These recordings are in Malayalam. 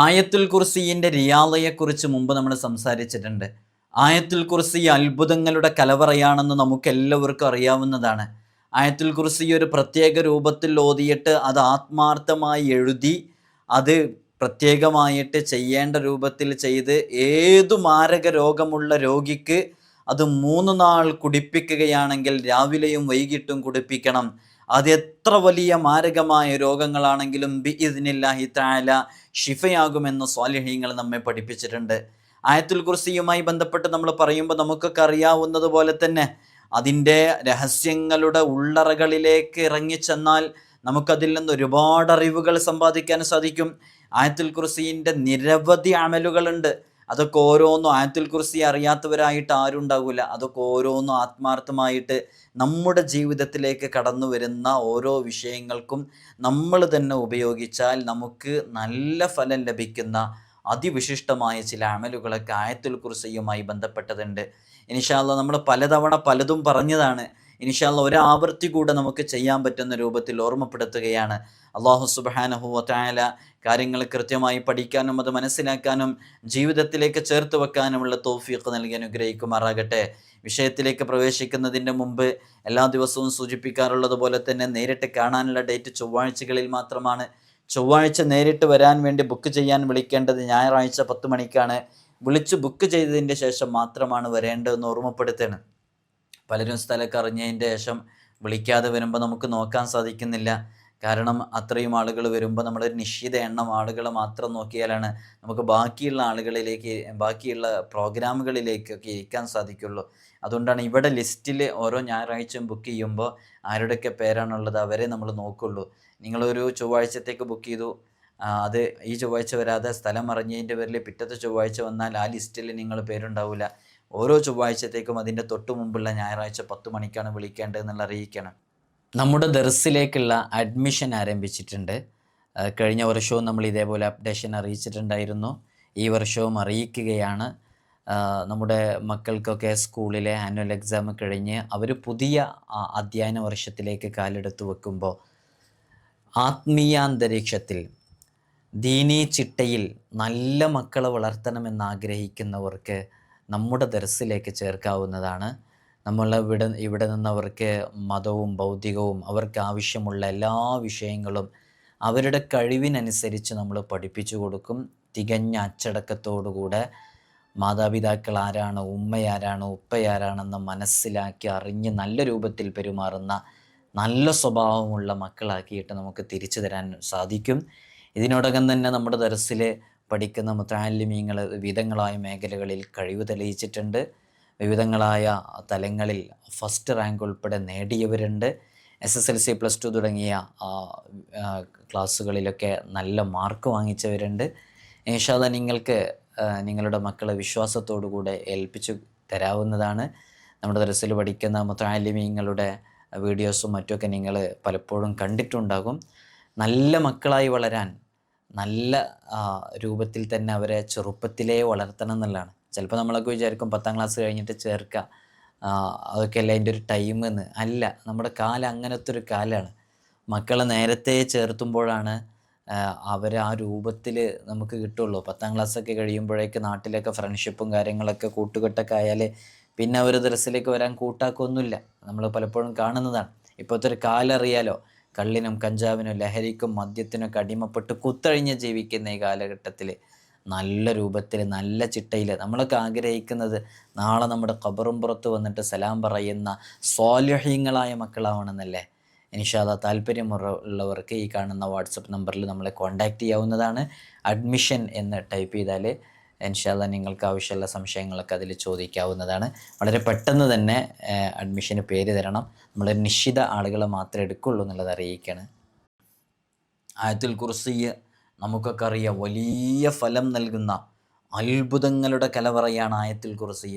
ആയത്തുൽ കുർസിയിൻ്റെ റിയാളയെക്കുറിച്ച് മുമ്പ് നമ്മൾ സംസാരിച്ചിട്ടുണ്ട്. ആയത്തുൽ കുർസി അത്ഭുതങ്ങളുടെ കലവറയാണെന്ന് നമുക്കെല്ലാവർക്കും അറിയാവുന്നതാണ്. ആയത്തുൽ കുർസി ഒരു പ്രത്യേക രൂപത്തിൽ ഓതിയിട്ട് അത് ആത്മാർത്ഥമായി എഴുതി അത് പ്രത്യേകമായിട്ട് ചെയ്യേണ്ട രൂപത്തിൽ ചെയ്ത് ഏതു മാരക രോഗമുള്ള രോഗിക്ക് അത് 3 നാൾ കുടിപ്പിക്കുകയാണെങ്കിൽ രാവിലെയും വൈകിട്ടും കുടിപ്പിക്കണം. അത് എത്ര വലിയ മാരകമായ രോഗങ്ങളാണെങ്കിലും ബിഇദ്നില്ലാഹി തആല ഷിഫയാകുമെന്ന് സ്വാലിഹീങ്ങൾ നമ്മെ പഠിപ്പിച്ചിട്ടുണ്ട്. ആയത്തുൽ കുർസിയുമായി ബന്ധപ്പെട്ട് നമ്മൾ പറയുമ്പോൾ നമുക്കൊക്കെ അറിയാവുന്നതുപോലെ തന്നെ അതിൻ്റെ രഹസ്യങ്ങളുടെ ഉള്ളറകളിലേക്ക് ഇറങ്ങിച്ചെന്നാൽ നമുക്കതിൽ നിന്ന് ഒരുപാട് അറിവുകൾ സമ്പാദിക്കാൻ സാധിക്കും. ആയത്തുൽ കുർസിൻ്റെ നിരവധി അമലുകളുണ്ട്. അതൊക്കെ ഓരോന്നും ആയത്തുൽ കുർസി അറിയാത്തവരായിട്ട് ആരും ഉണ്ടാവില്ല. അതൊക്കെ ഓരോന്നും ആത്മാർത്ഥമായിട്ട് നമ്മുടെ ജീവിതത്തിലേക്ക് കടന്നു വരുന്ന ഓരോ വിഷയങ്ങൾക്കും നമ്മൾ തന്നെ ഉപയോഗിച്ചാൽ നമുക്ക് നല്ല ഫലം ലഭിക്കുന്ന അതിവിശിഷ്ടമായ ചില അമലുകളൊക്കെ ആയത്തുൽ കുർസിയുമായി ബന്ധപ്പെട്ടതുണ്ട്. ഇൻഷാ അല്ലാഹ് നമ്മൾ പലതവണ പലതും പറഞ്ഞതാണ്. ഇൻഷാ അല്ലാഹ് ഒരാവർത്തി കൂടെ നമുക്ക് ചെയ്യാൻ പറ്റുന്ന രൂപത്തിൽ ഓർമ്മപ്പെടുത്തുകയാണ്. അല്ലാഹു സുബ്ഹാനഹു വ തആല കാര്യങ്ങൾ കൃത്യമായി പഠിക്കാനും അത് മനസ്സിലാക്കാനും ജീവിതത്തിലേക്ക് ചേർത്ത് വെക്കാനുമുള്ള തൗഫീഖ് നൽകി അനുഗ്രഹിക്കുമാറാകട്ടെ. വിഷയത്തിലേക്ക് പ്രവേശിക്കുന്നതിൻ്റെ മുമ്പ് എല്ലാ ദിവസവും സൂചിപ്പിക്കാറുള്ളത് പോലെ തന്നെ നേരിട്ട് കാണാനുള്ള ഡേറ്റ് ചൊവ്വാഴ്ചകളിൽ മാത്രമാണ്. ചൊവ്വാഴ്ച നേരിട്ട് വരാൻ വേണ്ടി ബുക്ക് ചെയ്യാൻ വിളിക്കേണ്ടത് ഞായറാഴ്ച 10 മണിക്കാണ്. വിളിച്ച് ബുക്ക് ചെയ്തതിൻ്റെ ശേഷം മാത്രമാണ് വരേണ്ടതെന്ന് ഓർമ്മപ്പെടുത്തണം. പലരും സ്ഥലമൊക്കെ അറിഞ്ഞതിൻ്റെ ശേഷം വിളിക്കാതെ വരുമ്പോൾ നമുക്ക് നോക്കാൻ സാധിക്കുന്നില്ല. കാരണം അത്രയും ആളുകൾ വരുമ്പോൾ നമ്മളൊരു നിശ്ചിത എണ്ണം ആളുകളെ മാത്രം നോക്കിയാലാണ് നമുക്ക് ബാക്കിയുള്ള ആളുകളിലേക്ക് ബാക്കിയുള്ള പ്രോഗ്രാമുകളിലേക്കൊക്കെ ഇരിക്കാൻ സാധിക്കുള്ളൂ. അതുകൊണ്ടാണ് ഇവിടെ ലിസ്റ്റിൽ ഓരോ ഞായറാഴ്ചയും ബുക്ക് ചെയ്യുമ്പോൾ ആരുടെയൊക്കെ പേരാണുള്ളത് അവരെ നമ്മൾ നോക്കുള്ളൂ. നിങ്ങളൊരു ചൊവ്വാഴ്ചത്തേക്ക് ബുക്ക് ചെയ്തു, അത് ഈ ചൊവ്വാഴ്ച വരാതെ സ്ഥലം അറിഞ്ഞതിൻ്റെ പേരിൽ പിറ്റത്തെ ചൊവ്വാഴ്ച വന്നാൽ ആ ലിസ്റ്റിൽ നിങ്ങൾ പേരുണ്ടാവില്ല. ഓരോ ചൊവ്വാഴ്ചത്തേക്കും അതിൻ്റെ തൊട്ട് മുമ്പുള്ള ഞായറാഴ്ച 10 മണിക്കാണ് വിളിക്കേണ്ടതെന്നുള്ള അറിയിക്കണം. നമ്മുടെ ദർസിലേക്കുള്ള അഡ്മിഷൻ ആരംഭിച്ചിട്ടുണ്ട്. കഴിഞ്ഞ വർഷവും നമ്മൾ ഇതേപോലെ അപ്ഡേഷൻ അറിയിച്ചിട്ടുണ്ടായിരുന്നു. ഈ വർഷവും അറിയിക്കുകയാണ്. നമ്മുടെ മക്കൾക്കൊക്കെ സ്കൂളിലെ ആനുവൽ എക്സാം കഴിഞ്ഞ് അവർ പുതിയ അധ്യയന വർഷത്തിലേക്ക് കാലെടുത്ത് വെക്കുമ്പോൾ ആത്മീയാന്തരീക്ഷത്തിൽ ദീനീ ചിട്ടയിൽ നല്ല മക്കളെ വളർത്തണമെന്നാഗ്രഹിക്കുന്നവർക്ക് നമ്മുടെ ദർസിലേക്ക് ചേർക്കാവുന്നതാണ്. നമ്മൾ ഇവിടെ നിന്നവർക്ക് മതവും ഭൗതികവും അവർക്ക് ആവശ്യമുള്ള എല്ലാ വിഷയങ്ങളും അവരുടെ കഴിവിനനുസരിച്ച് നമ്മൾ പഠിപ്പിച്ചു കൊടുക്കും. തികഞ്ഞ അച്ചടക്കത്തോടുകൂടെ മാതാപിതാക്കൾ ആരാണ്, ഉമ്മയാരാണ്, ഉപ്പയാരാണെന്ന് മനസ്സിലാക്കി അറിഞ്ഞ് നല്ല രൂപത്തിൽ പെരുമാറുന്ന നല്ല സ്വഭാവമുള്ള മക്കളാക്കിയിട്ട് നമുക്ക് തിരിച്ചു തരാൻ സാധിക്കും. ഇതിനോടകം തന്നെ നമ്മുടെ ദർസിൽ പഠിക്കുന്ന മുതഅല്ലിമീങ്ങൾ വിവിധങ്ങളായ മേഖലകളിൽ കഴിവ് തെളിയിച്ചിട്ടുണ്ട്. വിവിധങ്ങളായ തലങ്ങളിൽ ഫസ്റ്റ് റാങ്ക് ഉൾപ്പെടെ നേടിയവരുണ്ട്. SSLC +2 തുടങ്ങിയ ക്ലാസ്സുകളിലൊക്കെ നല്ല മാർക്ക് വാങ്ങിച്ചവരുണ്ട്. ഇൻഷാ അല്ലാഹ് നിങ്ങൾക്ക് നിങ്ങളുടെ മക്കളെ വിശ്വാസത്തോടുകൂടെ ഏൽപ്പിച്ചു തരാവുന്നതാണ്. നമ്മുടെ ദർസിൽ പഠിക്കുന്ന മുതഅല്ലിമീങ്ങളുടെ വീഡിയോസും മറ്റുമൊക്കെ നിങ്ങൾ പലപ്പോഴും കണ്ടിട്ടുണ്ടാകും. നല്ല മക്കളായി വളരാൻ നല്ല രൂപത്തിൽ തന്നെ അവരെ ചെറുപ്പത്തിലേ വളർത്തണം എന്നുള്ളതാണ്. ചിലപ്പോൾ നമ്മളൊക്കെ വിചാരിക്കും 10ാം ക്ലാസ് കഴിഞ്ഞിട്ട് ചേർക്കുക, അതൊക്കെ അല്ല അതിൻ്റെ ഒരു ടൈം എന്ന്. അല്ല, നമ്മുടെ കാലം അങ്ങനത്തെ ഒരു കാലമാണ്. മക്കളെ നേരത്തെ ചേർത്തുമ്പോഴാണ് അവരെ ആ രൂപത്തിൽ നമുക്ക് കിട്ടുള്ളൂ. 10ാം ക്ലാസ്സൊക്കെ കഴിയുമ്പോഴേക്ക് നാട്ടിലൊക്കെ ഫ്രണ്ട്ഷിപ്പും കാര്യങ്ങളൊക്കെ കൂട്ടുകെട്ടൊക്കെ ആയാൽ പിന്നെ അവർ ദർസിലേക്ക് വരാൻ കൂട്ടാക്കൊന്നുമില്ല. നമ്മൾ പലപ്പോഴും കാണുന്നതാണ്. ഇപ്പോഴത്തെ ഒരു കാലം അറിയാലോ, കള്ളിനും കഞ്ചാവിനും ലഹരിക്കും മദ്യത്തിനൊക്കെ അടിമപ്പെട്ട് കുത്തഴിഞ്ഞ് ജീവിക്കുന്ന ഈ കാലഘട്ടത്തിൽ നല്ല രൂപത്തിൽ നല്ല ചിട്ടയിൽ നമ്മളൊക്കെ ആഗ്രഹിക്കുന്നത് നാളെ നമ്മുടെ ഖബറും പുറത്ത് വന്നിട്ട് സലാം പറയുന്ന സ്വാലിഹീങ്ങളായ മക്കളാവണമെന്നല്ലേ. ഇൻഷാ അല്ലാഹ് താല്പര്യമുള്ളവർക്ക് ഈ കാണുന്ന വാട്സപ്പ് നമ്പറിൽ നമ്മളെ കോൺടാക്റ്റ് ചെയ്യാവുന്നതാണ്. അഡ്മിഷൻ എന്ന് ടൈപ്പ് ചെയ്താൽ ഇൻഷാ അല്ലാഹ് നിങ്ങൾക്ക് ആവശ്യമുള്ള സംശയങ്ങളൊക്കെ അതിൽ ചോദിക്കാവുന്നതാണ്. വളരെ പെട്ടെന്ന് തന്നെ അഡ്മിഷന് പേര് തരണം. നമ്മൾ നിശ്ചിത ആളുകളെ മാത്രമേ എടുക്കുള്ളൂ എന്നുള്ളത് അറിയിക്കുകയാണ്. ആയത്തുൽ കുർസി നമുക്കൊക്കെ അറിയാം, വലിയ ഫലം നൽകുന്ന അത്ഭുതങ്ങളുടെ കലവറയാണ് ആയത്തുൽ കുർസി.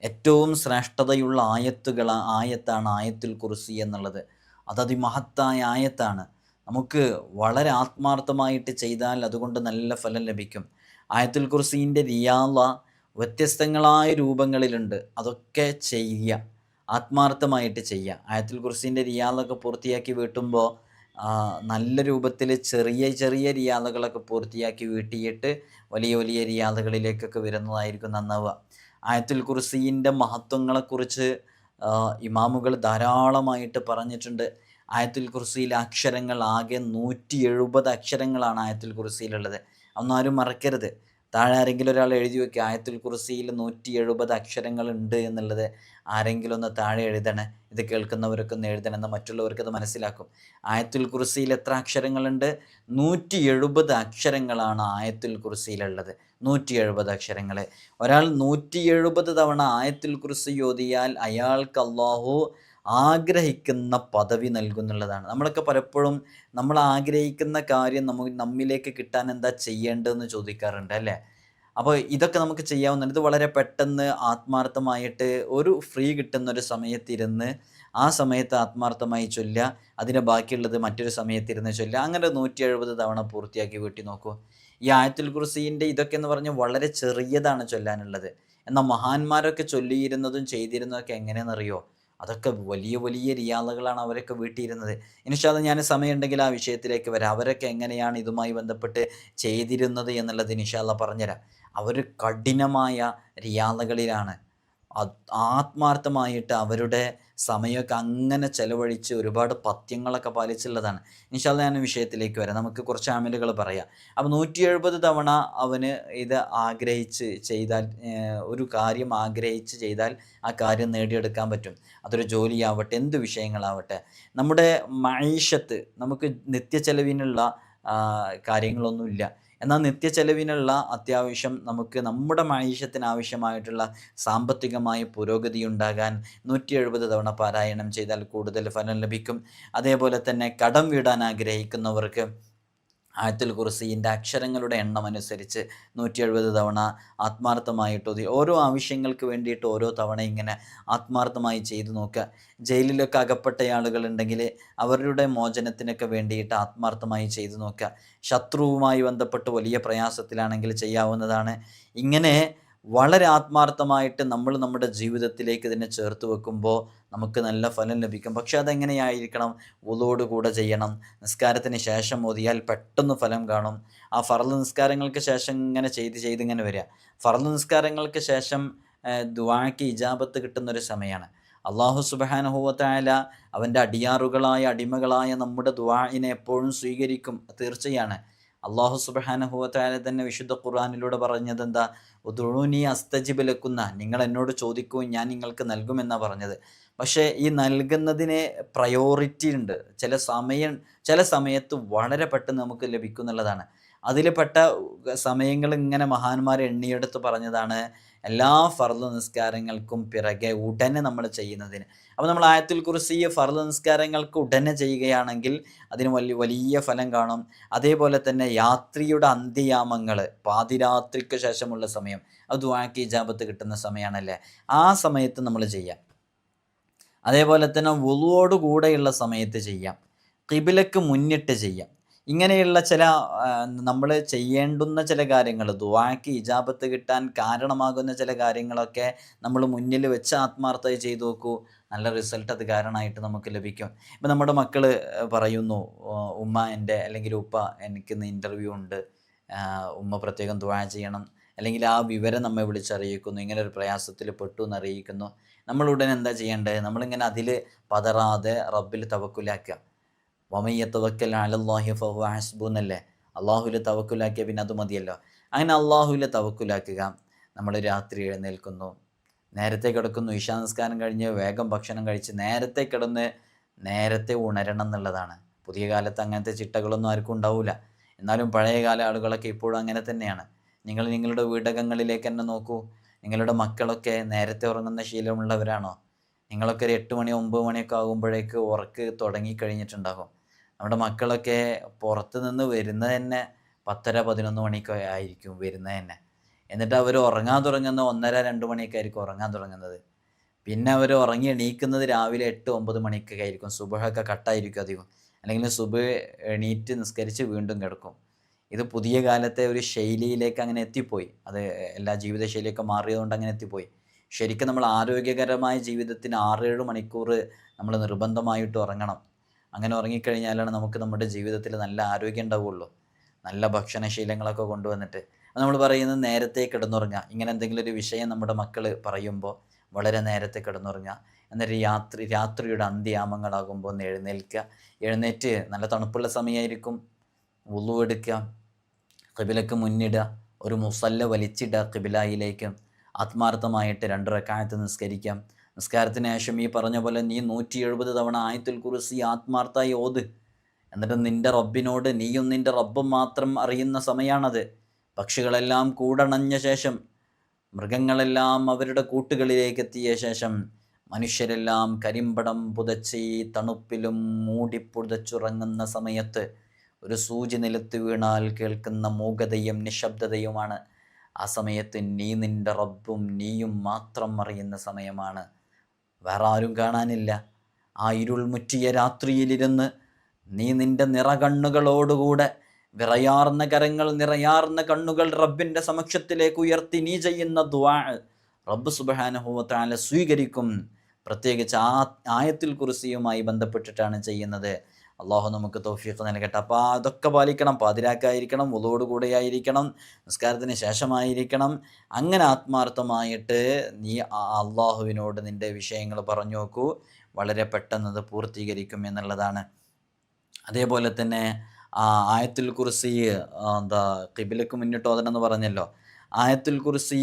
ഏറ്റവും ശ്രേഷ്ഠതയുള്ള ആയത്താണ് ആയത്തുൽ കുർസി എന്നുള്ളത്. അതിമഹത്തായ ആയത്താണ്. നമുക്ക് വളരെ ആത്മാർത്ഥമായിട്ട് ചെയ്താൽ അതുകൊണ്ട് നല്ല ഫലം ലഭിക്കും. ആയത്തുൽ കുർസീൻ്റെ റിയാള വ്യത്യസ്തങ്ങളായ രൂപങ്ങളിലുണ്ട്. അതൊക്കെ ചെയ്യുക, ആത്മാർത്ഥമായിട്ട് ചെയ്യുക. ആയത്തുൽ കുർസീൻ്റെ റിയാളൊക്കെ പൂർത്തിയാക്കി വീട്ടുമ്പോൾ നല്ല രൂപത്തിൽ ചെറിയ ചെറിയ റിയാദുകളൊക്കെ പൂർത്തിയാക്കി വീട്ടിയിട്ട് വലിയ വലിയ റിയാദുകളിലേക്കൊക്കെ വരുന്നതായിരിക്കും നന്നാവുക. ആയത്തുൽ കുർസീൻ്റെ മഹത്വങ്ങളെക്കുറിച്ച് ഇമാമുകൾ ധാരാളമായിട്ട് പറഞ്ഞിട്ടുണ്ട്. ആയത്തുൽ കുർസിയിലെ അക്ഷരങ്ങൾ ആകെ 170 അക്ഷരങ്ങളാണ് ആയത്തുൽ കുർസിയിലുള്ളത്. അതൊന്നും ആരും മറക്കരുത്. താഴെ ആരെങ്കിലും ഒരാൾ എഴുതി വയ്ക്കുക, ആയത്തുൽ കുർസിയിൽ 170 അക്ഷരങ്ങളുണ്ട് എന്നുള്ളത്. ആരെങ്കിലും ഒന്ന് താഴെ എഴുതണേ. ഇത് കേൾക്കുന്നവരൊക്കെ ഒന്ന് എഴുതണം, എന്നാൽ മറ്റുള്ളവർക്ക് അത് മനസ്സിലാക്കും. ആയത്തുൽ കുർസിയിൽ എത്ര അക്ഷരങ്ങളുണ്ട്? 170 അക്ഷരങ്ങളാണ് ആയത്തുൽ കുർസിയിലുള്ളത്. 170 അക്ഷരങ്ങൾ. ഒരാൾ 170 തവണ ആയത്തുൽ കുർസി ഓതിയാൽ അയാൾക്ക് അള്ളാഹു ആഗ്രഹിക്കുന്ന പദവി നൽകുന്നുള്ളതാണ്. നമ്മളൊക്കെ പലപ്പോഴും നമ്മൾ ആഗ്രഹിക്കുന്ന കാര്യം നമ്മിലേക്ക് കിട്ടാൻ എന്താ ചെയ്യേണ്ടതെന്ന് ചോദിക്കാറുണ്ട് അല്ലേ? അപ്പോൾ ഇതൊക്കെ നമുക്ക് ചെയ്യാവുന്നതാണ്. ഇത് വളരെ പെട്ടെന്ന് ആത്മാർത്ഥമായിട്ട് ഒരു ഫ്രീ കിട്ടുന്നൊരു സമയത്തിരുന്ന് ആ സമയത്ത് ആത്മാർത്ഥമായി ചൊല്ലുക, അതിന് ബാക്കിയുള്ളത് മറ്റൊരു സമയത്തിരുന്ന് ചൊല്ലുക. അങ്ങനെ 170 തവണ പൂർത്തിയാക്കി വീട്ടി നോക്കൂ. ഈ ആയത്തുൽ കുർസീൻ്റെ ഇതൊക്കെ എന്ന് പറഞ്ഞാൽ വളരെ ചെറിയതാണ് ചൊല്ലാനുള്ളത്. എന്നാൽ മഹാന്മാരൊക്കെ ചൊല്ലിയിരുന്നതും ചെയ്തിരുന്നതൊക്കെ എങ്ങനെയെന്നറിയോ? അതൊക്കെ വലിയ വലിയ റിയാദുകളാണ് അവരൊക്കെ വീട്ടിയിരുന്നത്. ഇൻഷാ അല്ലാഹ് ഞാൻ സമയമുണ്ടെങ്കിൽ ആ വിഷയത്തിലേക്ക് വരാം. അവരൊക്കെ എങ്ങനെയാണ് ഇതുമായി ബന്ധപ്പെട്ട് ചെയ്തിരുന്നത് എന്നുള്ളത് ഇൻഷാ അല്ലാഹ് പറഞ്ഞുതരാം. അവർ കഠിനമായ റിയാദുകളിലാണ്. ആത്മാർത്ഥമായിട്ട് അവരുടെ സമയമൊക്കെ അങ്ങനെ ചെലവഴിച്ച് ഒരുപാട് പഥ്യങ്ങളൊക്കെ പാലിച്ചുള്ളതാണ്. ഇൻഷാ അല്ലാഹ് ഞാൻ വിഷയത്തിലേക്ക് വരാം. നമുക്ക് കുറച്ച് അമലുകൾ പറയാം. അപ്പോൾ 170 തവണ അവന് ഇത് ആഗ്രഹിച്ച് ചെയ്താൽ, ഒരു കാര്യം ആഗ്രഹിച്ച് ചെയ്താൽ ആ കാര്യം നേടിയെടുക്കാൻ പറ്റും. അതൊരു ജോലിയാവട്ടെ, എന്ത് വിഷയങ്ങളാവട്ടെ. നമ്മുടെ മഈഷത്ത്, നമുക്ക് നിത്യച്ചെലവിനുള്ള കാര്യങ്ങളൊന്നുമില്ല. എന്നാൽ നിത്യച്ചെലവിനുള്ള അത്യാവശ്യം നമുക്ക് നമ്മുടെ മഈഷത്തിന് ആവശ്യമായിട്ടുള്ള സാമ്പത്തികമായ പുരോഗതി ഉണ്ടാകാൻ 170 തവണ പാരായണം ചെയ്താൽ കൂടുതൽ ഫലം ലഭിക്കും. അതേപോലെ തന്നെ കടം വീടാൻ ആഗ്രഹിക്കുന്നവർക്ക് ആയത്തുൽ കുർസീൻ്റെ അക്ഷരങ്ങളുടെ എണ്ണം അനുസരിച്ച് 170 തവണ ആത്മാർത്ഥമായിട്ട് ഓരോ ആവശ്യങ്ങൾക്ക് വേണ്ടിയിട്ട് ഓരോ തവണ ഇങ്ങനെ ആത്മാർത്ഥമായി ചെയ്തു നോക്കുക. ജയിലിലൊക്കെ അകപ്പെട്ട ആളുകളുണ്ടെങ്കിൽ അവരുടെ മോചനത്തിനൊക്കെ വേണ്ടിയിട്ട് ആത്മാർത്ഥമായി ചെയ്തു നോക്കുക. ശത്രുവുമായി ബന്ധപ്പെട്ട് വലിയ പ്രയാസത്തിലാണെങ്കിൽ ചെയ്യാവുന്നതാണ്. ഇങ്ങനെ വളരെ ആത്മാർത്ഥമായിട്ട് നമ്മൾ നമ്മുടെ ജീവിതത്തിലേക്ക് ഇതിനെ ചേർത്ത് വെക്കുമ്പോൾ നമുക്ക് നല്ല ഫലം ലഭിക്കും. പക്ഷെ അതെങ്ങനെയായിരിക്കണം? വുളുവോട് കൂടെ ചെയ്യണം. നിസ്കാരത്തിന് ശേഷം ഓതിയാൽ പെട്ടെന്ന് ഫലം കാണും. ആ ഫർള് നിസ്കാരങ്ങൾക്ക് ശേഷം ഇങ്ങനെ ചെയ്ത് ഇങ്ങനെ വരിക. ഫർള് നിസ്കാരങ്ങൾക്ക് ശേഷം ദുആക്ക് ഇജാബത്ത് കിട്ടുന്നൊരു സമയമാണ്. അള്ളാഹു സുബ്ഹാനഹു വ തആല അവൻ്റെ അടിമകളായ നമ്മുടെ ദുആഇനെ എപ്പോഴും സ്വീകരിക്കും, തീർച്ചയാണ്. അള്ളാഹു സുബ്ഹാനഹു വ തആല തന്നെ വിശുദ്ധ ഖുർആനിലൂടെ പറഞ്ഞത് എന്താ? ഉദ്ഉനി അസ്തജിബ് ലക്കുന്ന, നിങ്ങൾ എന്നോട് ചോദിക്കൂ ഞാൻ നിങ്ങൾക്ക് നൽകുമെന്നാണ് പറഞ്ഞത്. പക്ഷേ ഈ നൽകുന്നതിന് പ്രയോറിറ്റി ഉണ്ട്. ചില സമയത്ത് വളരെ പെട്ടെന്ന് നമുക്ക് ലഭിക്കും എന്നുള്ളതാണ്. അതിൽ പെട്ട സമയങ്ങൾ ഇങ്ങനെ മഹാന്മാരെ എണ്ണിയെടുത്ത് പറഞ്ഞതാണ് എല്ലാ ഫർള് നിസ്കാരങ്ങൾക്കും പിറകെ ഉടനെ നമ്മൾ ചെയ്യുന്നതിന്. അപ്പോൾ നമ്മൾ ആയത്തുൽ കുർസി ഫർള് നിസ്കാരങ്ങൾക്ക് ഉടനെ ചെയ്യുകയാണെങ്കിൽ അതിന് വലിയ ഫലം കാണും. അതേപോലെ തന്നെ യാത്രിയുടെ അന്ത്യയാമങ്ങൾ, പാതിരാത്രിക്ക് ശേഷമുള്ള സമയം, അത് ദുആക്ക് ഇജാബത്ത് കിട്ടുന്ന സമയമാണല്ലേ, ആ സമയത്ത് നമ്മൾ ചെയ്യാം. അതേപോലെ തന്നെ വുളുവോട് കൂടെയുള്ള സമയത്ത് ചെയ്യാം. ഖിബിലക്ക് മുന്നിട്ട് ചെയ്യാം. ഇങ്ങനെയുള്ള ചില നമ്മൾ ചെയ്യേണ്ടുന്ന ചില കാര്യങ്ങൾ, ദുആക്ക് ഇജാബത്ത് കിട്ടാൻ കാരണമാകുന്ന ചില കാര്യങ്ങളൊക്കെ നമ്മൾ മുന്നിൽ വെച്ച് ആത്മാർത്ഥമായി ചെയ്തു നോക്കൂ. നല്ല റിസൾട്ട് അത് കാരണമായിട്ട് നമുക്ക് ലഭിക്കും. ഇപ്പം നമ്മുടെ മക്കൾ പറയുന്നു, ഉമ്മ എൻ്റെ അല്ലെങ്കിൽ ഉപ്പ എനിക്കിന്ന് ഇൻ്റർവ്യൂ ഉണ്ട്, ഉമ്മ പ്രത്യേകം ദുആ ചെയ്യണം, അല്ലെങ്കിൽ ആ വിവരം നമ്മെ വിളിച്ചറിയിക്കുന്നു, ഇങ്ങനെ ഒരു പ്രയാസത്തിൽ പെട്ടു എന്നറിയിക്കുന്നു. നമ്മളുടനെ എന്താ ചെയ്യേണ്ടത്? നമ്മളിങ്ങനെ അതിൽ പതറാതെ റബ്ബിൽ തവക്കുലാക്കുക. വമൻ യതവക്കൽ അലല്ലാഹി ഫഹുവ ഹസ്ബു എന്നല്ലേ? അള്ളാഹുവിൽ തവക്കുലാക്കിയ പിന്നെ അത് മതിയല്ലോ. അങ്ങനെ അള്ളാഹുവിൽ തവക്കുലാക്കുക. നമ്മൾ രാത്രി എഴുന്നേൽക്കുന്നു, നേരത്തെ കിടക്കുന്നു, ഇശാ നിസ്കാരം കഴിഞ്ഞ് വേഗം ഭക്ഷണം കഴിച്ച് നേരത്തെ കിടന്ന് നേരത്തെ ഉണരണം എന്നുള്ളതാണ്. പുതിയ കാലത്ത് അങ്ങനത്തെ ചിട്ടകളൊന്നും ആർക്കും ഉണ്ടാവില്ല. എന്നാലും പഴയകാല ആളുകളൊക്കെ ഇപ്പോഴും അങ്ങനെ തന്നെയാണ്. നിങ്ങൾ നിങ്ങളുടെ വീടകങ്ങളിലേക്ക് തന്നെ നോക്കൂ. നിങ്ങളുടെ മക്കളൊക്കെ നേരത്തെ ഉറങ്ങുന്ന ശീലമുള്ളവരാണോ? നിങ്ങളൊക്കെ ഒരു 8 മണി 9 മണിയൊക്കെ ആകുമ്പോഴേക്ക് ഉറക്ക് തുടങ്ങിക്കഴിഞ്ഞിട്ടുണ്ടാകും. നമ്മുടെ മക്കളൊക്കെ പുറത്ത് നിന്ന് വരുന്നത് തന്നെ 10:30 11 മണിക്ക് ആയിരിക്കും വരുന്നത് തന്നെ. എന്നിട്ട് അവർ ഉറങ്ങാൻ തുടങ്ങുന്ന 1:30 2 മണിയൊക്കെ ആയിരിക്കും ഉറങ്ങാൻ തുടങ്ങുന്നത്. പിന്നെ അവർ ഉറങ്ങി എണീക്കുന്നത് രാവിലെ 8 9 മണിക്കൊക്കെ ആയിരിക്കും. സുബഹൊക്കെ കട്ടായിരിക്കും അധികം. അല്ലെങ്കിൽ സുബഹ് എണീറ്റ് നിസ്കരിച്ച് വീണ്ടും കിടക്കും. ഇത് പുതിയ കാലത്തെ ഒരു ശൈലിയിലേക്ക് അങ്ങനെ എത്തിപ്പോയി. അത് എല്ലാ ജീവിതശൈലിയൊക്കെ മാറിയതുകൊണ്ട് അങ്ങനെ എത്തിപ്പോയി. ശരിക്കും നമ്മൾ ആരോഗ്യകരമായ ജീവിതത്തിന് 6-7 മണിക്കൂർ നമ്മൾ നിർബന്ധമായിട്ട് ഉറങ്ങണം. അങ്ങനെ ഉറങ്ങിക്കഴിഞ്ഞാലാണ് നമുക്ക് നമ്മുടെ ജീവിതത്തിൽ നല്ല ആരോഗ്യം ഉണ്ടാവുള്ളൂ. നല്ല ഭക്ഷണശീലങ്ങളൊക്കെ കൊണ്ടുവന്നിട്ട് നമ്മൾ പറയുന്നത് നേരത്തെ കിടന്നുറങ്ങുക. ഇങ്ങനെ എന്തെങ്കിലും ഒരു വിഷയം നമ്മുടെ മക്കൾ പറയുമ്പോൾ വളരെ നേരത്തെ കിടന്നുറങ്ങുക. എന്നിട്ട് രാത്രിയുടെ അന്ത്യയാമങ്ങളാകുമ്പോൾ ഒന്ന് എഴുന്നേൽക്കുക. എഴുന്നേറ്റ് നല്ല തണുപ്പുള്ള സമയമായിരിക്കും, വുളു എടുക്കുക, ഖിബിലക്ക് മുന്നിടുക, ഒരു മുസല്ല വലിച്ചിടുക ഖിബിലയിലേക്ക്, ആത്മാർത്ഥമായിട്ട് 2 റക്അത്ത് നിസ്കരിക്കാം. നിസ്കാരത്തിന് ശേഷം ഈ പറഞ്ഞ പോലെ നീ 170 തവണ ആയത്തുൽ കുർസി ആത്മാർത്ഥമായി ഓത്. എന്നിട്ട് നിൻ്റെ റബ്ബിനോട് നീയും നിൻ്റെ റബ്ബും മാത്രം അറിയുന്ന സമയമാണത്. പക്ഷികളെല്ലാം കൂടണഞ്ഞ ശേഷം, മൃഗങ്ങളെല്ലാം അവരുടെ കൂട്ടുകളിലേക്ക് എത്തിയ ശേഷം, മനുഷ്യരെല്ലാം കരിമ്പടം പുതച്ച് ഈ തണുപ്പിലും മൂടിപ്പുതച്ചുറങ്ങുന്ന സമയത്ത് ഒരു സൂചി നിലത്ത് വീണാൽ കേൾക്കുന്ന മൂകതയും നിശബ്ദതയുമാണ്. ആ സമയത്ത് നീ നിൻ്റെ റബ്ബും നീയും മാത്രം അറിയുന്ന സമയമാണ്. വേറെ ആരും കാണാനില്ല. ആ ഇരുൾ മുറ്റിയ രാത്രിയിലിരുന്ന് നീ നിൻ്റെ നിറകണ്ണുകളോടുകൂടെ വിറയാർന്ന കരങ്ങൾ, നിറയാർന്ന കണ്ണുകൾ റബ്ബിൻ്റെ സമക്ഷത്തിലേക്ക് ഉയർത്തി നീ ചെയ്യുന്ന ദുആ റബ്ബ് സുബ്ഹാനഹു വ തആല സ്വീകരിക്കും. പ്രത്യേകിച്ച് ആയത്തുൽ കുർസിയുമായി ബന്ധപ്പെട്ടിട്ടാണ് ചെയ്യുന്നത്. അള്ളാഹു നമുക്ക് തൗഫീഖ് നൽകട്ടെ. അപ്പോൾ അതൊക്കെ പാലിക്കണം. പാതിരാക്കായിരിക്കണം, വുളുവോട് കൂടെയായിരിക്കണം, നിസ്കാരത്തിന് ശേഷമായിരിക്കണം. അങ്ങനെ ആത്മാർത്ഥമായിട്ട് നീ അള്ളാഹുവിനോട് നിൻ്റെ വിഷയങ്ങൾ പറഞ്ഞു നോക്കൂ. വളരെ പെട്ടെന്ന് അത് പൂർത്തീകരിക്കും എന്നുള്ളതാണ്. അതേപോലെ തന്നെ ആയത്തുൽ കുർസി ഖിബിലക്ക് മുന്നിട്ട് ഓതണം എന്ന് പറഞ്ഞല്ലോ. ആയത്തുൽ കുർസി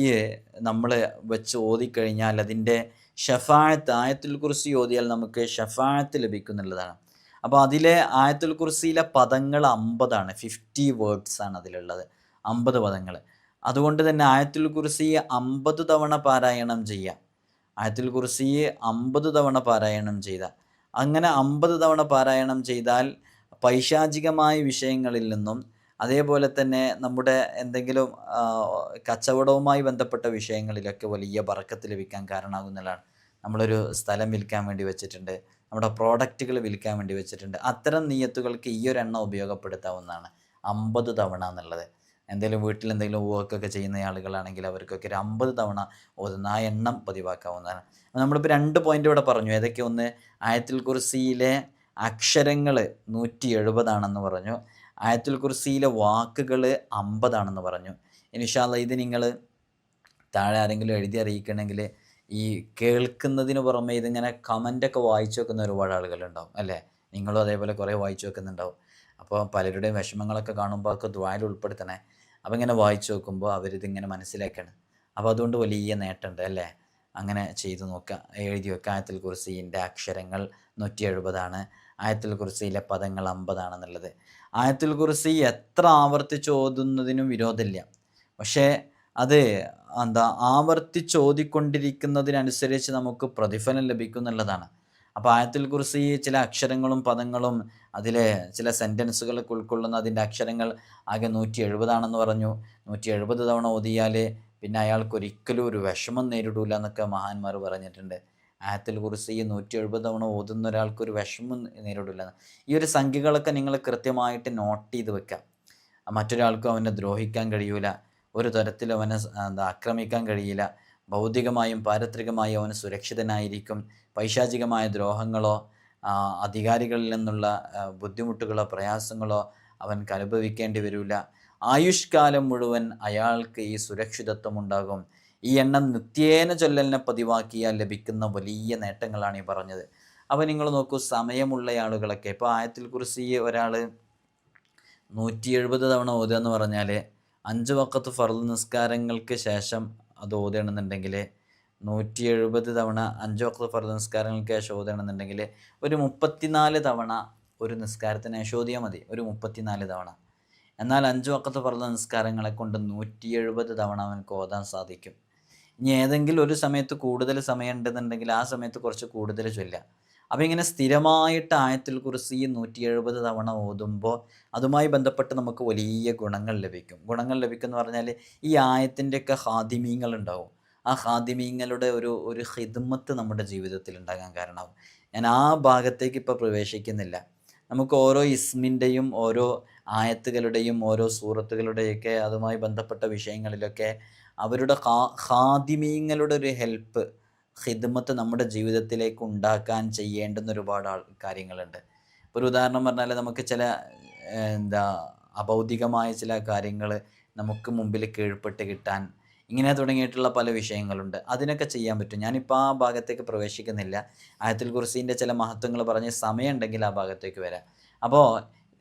നമ്മൾ വെച്ച് ഓതിക്കഴിഞ്ഞാൽ അതിൻ്റെ ഷഫാഅത്ത്, ആയത്തുൽ കുർസി ഓതിയാൽ നമുക്ക് ഷഫാഅത്ത് ലഭിക്കുന്നുള്ളതാണ്. അപ്പോൾ അതിലെ ആയത്തുൽ കുർസിയിലെ പദങ്ങൾ 50 50 വേർഡ്സ് ആണ് അതിലുള്ളത്, 50 പദങ്ങൾ. അതുകൊണ്ട് തന്നെ ആയത്തുൽ കുർസി 50 തവണ പാരായണം ചെയ്യുക. ആയത്തുൽ കുർസി 50 തവണ പാരായണം ചെയ്ത, അങ്ങനെ 50 തവണ പാരായണം ചെയ്താൽ പൈശാചികമായ വിഷയങ്ങളിൽ നിന്നും അതേപോലെ തന്നെ നമ്മുടെ എന്തെങ്കിലും കച്ചവടവുമായി ബന്ധപ്പെട്ട വിഷയങ്ങളിലൊക്കെ വലിയ ബറക്കത്ത് ലഭിക്കാൻ കാരണമാകുന്നതാണ്. നമ്മളൊരു സ്ഥലം വിൽക്കാൻ വേണ്ടി വെച്ചിട്ടുണ്ട്, നമ്മുടെ പ്രോഡക്റ്റുകൾ വിൽക്കാൻ വേണ്ടി വെച്ചിട്ടുണ്ട്. അത്തരം നിയ്യത്തുകൾക്ക് ഈ ഒരു എണ്ണം ഉപയോഗപ്പെടുത്താവുന്നതാണ്, 50 തവണ എന്നുള്ളത്. എന്തെങ്കിലും വീട്ടിൽ എന്തെങ്കിലും വർക്കൊക്കെ ചെയ്യുന്ന ആളുകളാണെങ്കിൽ അവർക്കൊക്കെ ഒരു 50 തവണ ഓതുന്ന ആ എണ്ണം പതിവാക്കാവുന്നതാണ്. നമ്മളിപ്പോൾ 2 പോയിൻ്റ് ഇവിടെ പറഞ്ഞു. ഏതൊക്കെ? ഒന്ന്, ആയത്തുൽ കുർസിയിലെ അക്ഷരങ്ങൾ 170 പറഞ്ഞു. ആയത്തുൽ കുർസിയിലെ വാക്കുകൾ 50 പറഞ്ഞു. ഇൻഷാ അല്ലാഹ് ഇത് നിങ്ങൾ താഴെ ആരെങ്കിലും എഴുതി അറിയിക്കണമെങ്കിൽ ഈ കേൾക്കുന്നതിന് പുറമെ ഇതിങ്ങനെ കമൻ്റൊക്കെ വായിച്ചു വെക്കുന്ന ഒരുപാട് ആളുകളുണ്ടാവും അല്ലേ? നിങ്ങളും അതേപോലെ കുറേ വായിച്ചു വെക്കുന്നുണ്ടാവും. അപ്പോൾ പലരുടെയും വിഷമങ്ങളൊക്കെ കാണുമ്പോൾ ഒക്കെ ദുആയിൽ ഉൾപ്പെടുത്തണേ. അപ്പോൾ ഇങ്ങനെ വായിച്ചു നോക്കുമ്പോൾ അവരിതിങ്ങനെ മനസ്സിലാക്കണം. അപ്പോൾ അതുകൊണ്ട് വലിയ നേട്ടമുണ്ട് അല്ലേ? അങ്ങനെ ചെയ്തു നോക്കുക, എഴുതി വെക്കുക. ആയത്തുൽ കുർസിൻ്റെ അക്ഷരങ്ങൾ 170, ആയത്തുൽ കുർസിയിലെ പദങ്ങൾ 50 ആയത്തുൽ കുർസി എത്ര ആവർത്തിച്ച് ഓതുന്നതിനും വിരോധമില്ല. പക്ഷേ അത് ആവർത്തിച്ച് ഓതിക്കൊണ്ടിരിക്കുന്നതിനനുസരിച്ച് നമുക്ക് പ്രതിഫലം ലഭിക്കും എന്നുള്ളതാണ്. അപ്പോൾ ആയത്തുൽ കുർസി ചില അക്ഷരങ്ങളും പദങ്ങളും അതിലെ ചില സെൻറ്റൻസുകളൊക്കെ ഉൾക്കൊള്ളുന്ന അതിൻ്റെ അക്ഷരങ്ങൾ ആകെ 170 പറഞ്ഞു. 170 തവണ ഓതിയാൽ പിന്നെ അയാൾക്കൊരിക്കലും ഒരു വിഷമം നേരിടൂല എന്നൊക്കെ മഹാന്മാർ പറഞ്ഞിട്ടുണ്ട്. ആയത്തുൽ കുർസി 170 തവണ ഓതുന്ന ഒരാൾക്കൊരു വിഷമം നേരിടില്ല. ഈ ഒരു സംഖ്യകളൊക്കെ നിങ്ങൾ കൃത്യമായിട്ട് നോട്ട് ചെയ്ത് വെക്കുക. മറ്റൊരാൾക്കും അവനെ ദ്രോഹിക്കാൻ കഴിയൂല, ഒരു തരത്തിലും അവനെ ആക്രമിക്കാൻ കഴിയില്ല. ഭൗതികമായും പാരത്രികമായും അവന് സുരക്ഷിതനായിരിക്കും. പൈശാചികമായ ദ്രോഹങ്ങളോ അധികാരികളിൽ നിന്നുള്ള ബുദ്ധിമുട്ടുകളോ പ്രയാസങ്ങളോ അവൻക്ക് അനുഭവിക്കേണ്ടി വരില്ല. ആയുഷ്കാലം മുഴുവൻ അയാൾക്ക് ഈ സുരക്ഷിതത്വം ഉണ്ടാകും. ഈ എണ്ണം നിത്യേന ചൊല്ലലിനെ പതിവാക്കിയാൽ ലഭിക്കുന്ന വലിയ നേട്ടങ്ങളാണ് ഈ പറഞ്ഞത്. അപ്പോൾ നിങ്ങൾ നോക്കൂ, സമയമുള്ള ആളുകളൊക്കെ ഇപ്പോൾ ആയത്തുൽ കുർസി ഒരാൾ 170 തവണ ഓതുക എന്ന് പറഞ്ഞാൽ 5 വഖത്ത് ഫർള് നിസ്കാരങ്ങൾക്ക് ശേഷം അത് ഓതുകയാണെന്നുണ്ടെങ്കിൽ 170 തവണ 5 വഖത്ത് ഫർള് നിസ്കാരങ്ങൾക്ക് ശേഷം ഓതുകയാണെന്നുണ്ടെങ്കിൽ ഒരു 34 തവണ ഒരു നിസ്കാരത്തിന് ശേഷം ഓതിയാൽ മതി, ഒരു 34 തവണ. എന്നാൽ 5 വഖത്ത് ഫർള് നിസ്കാരങ്ങളെ കൊണ്ട് 170 തവണ അവനക്ക് ഓതാൻ സാധിക്കും. ഇനി ഏതെങ്കിലും ഒരു സമയത്ത് കൂടുതൽ സമയം ഉണ്ടെന്നുണ്ടെങ്കിൽ ആ സമയത്ത് കുറച്ച് കൂടുതൽ ചൊല്ലുക. അപ്പോൾ ഇങ്ങനെ സ്ഥിരമായിട്ട് ആയത്തുൽ കുർസി 170 തവണ ഓതുമ്പോൾ അതുമായി ബന്ധപ്പെട്ട് നമുക്ക് വലിയ ഗുണങ്ങൾ ലഭിക്കും. ഗുണങ്ങൾ ലഭിക്കുമെന്ന് പറഞ്ഞാൽ ഈ ആയത്തിൻ്റെയൊക്കെ ഹാദിമീങ്ങൾ ഉണ്ടാവും. ആ ഹാദിമീങ്ങളുടെ ഒരു ഖിദ്മത്ത് നമ്മുടെ ജീവിതത്തിൽ ഉണ്ടാകാൻ കാരണമാവും. ഞാൻ ആ ഭാഗത്തേക്ക് ഇപ്പോൾ പ്രവേശിക്കുന്നില്ല. നമുക്ക് ഓരോ ഇസ്മിൻ്റെയും ഓരോ ആയത്തുകളുടെയും ഓരോ സൂറത്തുകളുടെയൊക്കെ അതുമായി ബന്ധപ്പെട്ട വിഷയങ്ങളിലൊക്കെ അവരുടെ ഖാദിമീങ്ങളുടെ ഒരു ഹെൽപ്പ്, ഖിദ്മത്ത് നമ്മുടെ ജീവിതത്തിലേക്ക് ഉണ്ടാക്കാൻ ചെയ്യേണ്ടുന്ന ഒരുപാട് കാര്യങ്ങളുണ്ട്. ഒരു ഉദാഹരണം പറഞ്ഞാൽ നമുക്ക് ചില എന്താ അഭൗതികമായ ചില കാര്യങ്ങൾ നമുക്ക് മുമ്പിൽ കീഴ്പ്പെട്ട് കിട്ടാൻ, ഇങ്ങനെ തുടങ്ങിയിട്ടുള്ള പല വിഷയങ്ങളുണ്ട്. അതിനൊക്കെ ചെയ്യാൻ പറ്റും. ഞാനിപ്പോൾ ആ ഭാഗത്തേക്ക് പ്രവേശിക്കുന്നില്ല. ആയത്തുൽ കുർസീൻ്റെ ചില മഹത്വങ്ങൾ പറഞ്ഞ് സമയമുണ്ടെങ്കിൽ ആ ഭാഗത്തേക്ക് വരാം. അപ്പോൾ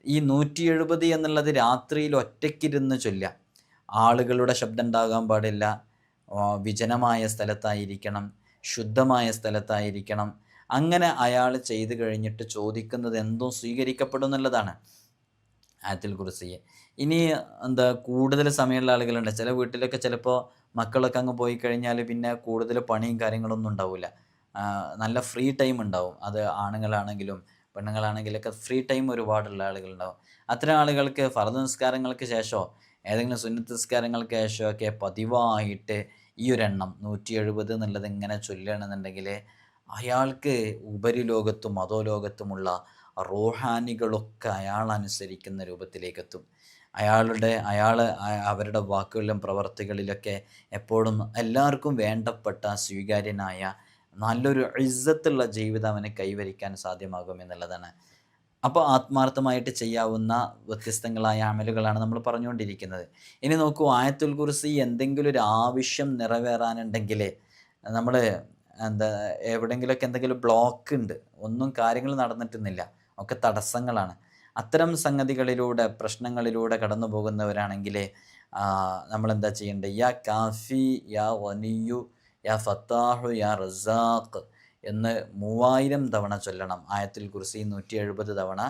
ഈ 170 എന്നുള്ളത് രാത്രിയിൽ ഒറ്റയ്ക്കിരുന്ന് ചൊല്ലാം. ആളുകളുടെ ശബ്ദം ഉണ്ടാകാൻ പാടില്ല, വിജനമായ സ്ഥലത്തായിരിക്കണം, ശുദ്ധമായ സ്ഥലത്തായിരിക്കണം. അങ്ങനെ അയാൾ ചെയ്ത് കഴിഞ്ഞിട്ട് ചോദിക്കുന്നത് എന്തോ സ്വീകരിക്കപ്പെടും എന്നുള്ളതാണ് ആയത്തുൽ കുർസിയെ. ഇനി എന്താ കൂടുതൽ സമയമുള്ള ആളുകളുണ്ട്. ചില വീട്ടിലൊക്കെ ചിലപ്പോൾ മക്കളൊക്കെ അങ്ങ് പോയി കഴിഞ്ഞാൽ പിന്നെ കൂടുതൽ പണിയും കാര്യങ്ങളൊന്നും ഉണ്ടാവില്ല. നല്ല ഫ്രീ ടൈം ഉണ്ടാവും. അത് ആണുങ്ങളാണെങ്കിലും പെണ്ണുങ്ങളാണെങ്കിലൊക്കെ ഫ്രീ ടൈം ഒരുപാടുള്ള ആളുകളുണ്ടാവും. അത്തരം ആളുകൾക്ക് ഫർദ് നിസ്കാരങ്ങൾക്ക് ശേഷമോ ഏതെങ്കിലും സുന്നത്ത് നിസ്കാരങ്ങൾക്ക് ശേഷമൊക്കെ പതിവായിട്ട് ഈ ഒരു എണ്ണം 170 എന്നുള്ളത് ഇങ്ങനെ ചൊല്ലുകയാണെന്നുണ്ടെങ്കിൽ അയാൾക്ക് ഉപരിലോകത്തും അധോലോകത്തുമുള്ള റൂഹാനികളൊക്കെ അയാൾ അനുസരിക്കുന്ന രൂപത്തിലേക്കെത്തും. അവരുടെ വാക്കുകളിലും പ്രവർത്തികളിലൊക്കെ എപ്പോഴും എല്ലാവർക്കും വേണ്ടപ്പെട്ട സ്വീകാര്യനായ നല്ലൊരു ഇസ്സത്തുള്ള ജീവിതം അവന് കൈവരിക്കാൻ സാധ്യമാകും എന്നുള്ളതാണ്. അപ്പോൾ ആത്മാർത്ഥമായിട്ട് ചെയ്യാവുന്ന വ്യത്യസ്തങ്ങളായ അമലുകളാണ് നമ്മൾ പറഞ്ഞുകൊണ്ടിരിക്കുന്നത്. ഇനി നോക്കൂ, ആയത്തുൽ കുർസി എന്തെങ്കിലും ഒരു ആവശ്യം നിറവേറാനുണ്ടെങ്കിൽ നമ്മൾ എവിടെയെങ്കിലുമൊക്കെ എന്തെങ്കിലും ബ്ലോക്ക് ഉണ്ട്, ഒന്നും കാര്യങ്ങൾ നടന്നിട്ടുന്നില്ല, ഒക്കെ തടസ്സങ്ങളാണ്. അത്തരം സംഗതികളിലൂടെ പ്രശ്നങ്ങളിലൂടെ കടന്നു പോകുന്നവരാണെങ്കിൽ നമ്മളെന്താ ചെയ്യേണ്ടത്? യാ കാഫി യാ വനിയു യാ ഫത്താഹു യാ റസാഖ് എന്ന് 3000 തവണ ചൊല്ലണം. ആയത്തുൽ കുർസി 170 തവണ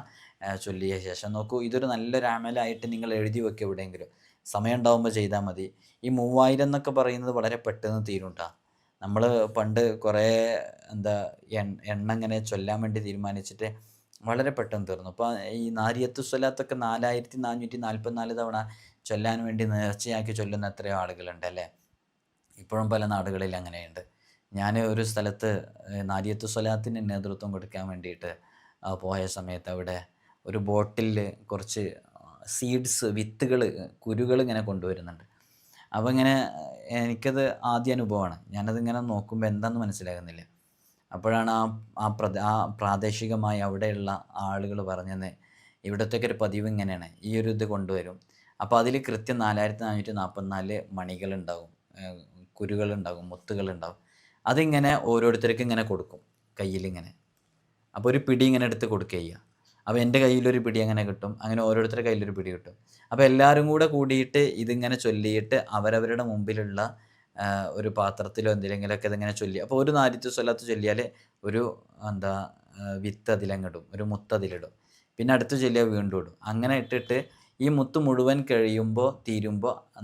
ചൊല്ലിയ ശേഷം നോക്കൂ, ഇതൊരു നല്ലൊരു അമലായിട്ട് നിങ്ങൾ എഴുതി വെക്കുക. എവിടെയെങ്കിലും സമയം ഉണ്ടാകുമ്പോൾ ചെയ്താൽ മതി. ഈ 3000 എന്നൊക്കെ പറയുന്നത് വളരെ പെട്ടെന്ന് തീരുണ്ടാ. നമ്മൾ പണ്ട് കുറേ എണ്ണ ഇങ്ങനെ ചൊല്ലാൻ വേണ്ടി തീരുമാനിച്ചിട്ട് വളരെ പെട്ടെന്ന് തീർന്നു. അപ്പോൾ ഈ നാരിയത്തു സ്വലാത്തൊക്കെ 4444 തവണ ചൊല്ലാൻ വേണ്ടി നേർച്ചയാക്കി ചൊല്ലുന്ന എത്രയോ ആളുകളുണ്ട് അല്ലേ? ഇപ്പോഴും പല നാടുകളിൽ അങ്ങനെയുണ്ട്. ഞാൻ ഒരു സ്ഥലത്ത് നാരിയത്തു സ്വലാത്തിന് നേതൃത്വം കൊടുക്കാൻ വേണ്ടിയിട്ട് പോയ സമയത്ത് അവിടെ ഒരു ബോട്ടിൽ കുറച്ച് സീഡ്സ്, വിത്തുകൾ, കുരുകൾ ഇങ്ങനെ കൊണ്ടുവരുന്നുണ്ട്. അപ്പോൾ ഇങ്ങനെ എനിക്കത് ആദ്യ അനുഭവമാണ്. ഞാനതിങ്ങനെ നോക്കുമ്പോൾ എന്താണെന്ന് മനസ്സിലാകുന്നില്ല. അപ്പോഴാണ് ആ പ്രാദേശികമായി അവിടെയുള്ള ആളുകൾ പറഞ്ഞത്, ഇവിടത്തേക്ക് ഒരു പതിവ് ഇങ്ങനെയാണ്, ഈ ഒരു ഇത് കൊണ്ടുവരും. അപ്പോൾ അതിൽ കൃത്യം 4444 മണികളുണ്ടാകും, കുരുകളുണ്ടാകും, മുത്തുകളുണ്ടാകും. അതിങ്ങനെ ഓരോരുത്തർക്കും ഇങ്ങനെ കൊടുക്കും കയ്യിലിങ്ങനെ. അപ്പോൾ ഒരു പിടി ഇങ്ങനെ എടുത്ത് കൊടുക്കുക ചെയ്യുക. അപ്പോൾ എൻ്റെ കയ്യിലൊരു പിടി അങ്ങനെ കിട്ടും, അങ്ങനെ ഓരോരുത്തരുടെ കയ്യിലൊരു പിടി കിട്ടും. അപ്പോൾ എല്ലാവരും കൂടിയിട്ട് ഇതിങ്ങനെ ചൊല്ലിയിട്ട് അവരവരുടെ മുമ്പിലുള്ള ഒരു പാത്രത്തിലോ എന്തെങ്കിലുമൊക്കെ ഇതിങ്ങനെ ചൊല്ലി, അപ്പോൾ ഒരു നാരിയത്തു സ്വലാത്ത് ചൊല്ലിയാൽ ഒരു വിത്ത് അതിലങ്ങിടും, ഒരു മുത്ത് അതിലിടും. പിന്നെ അടുത്ത് ചൊല്ലിയാൽ വീണ്ടും ഇടും. അങ്ങനെ ഇട്ടിട്ട് ഈ മുത്ത് മുഴുവൻ തീരുമ്പോൾ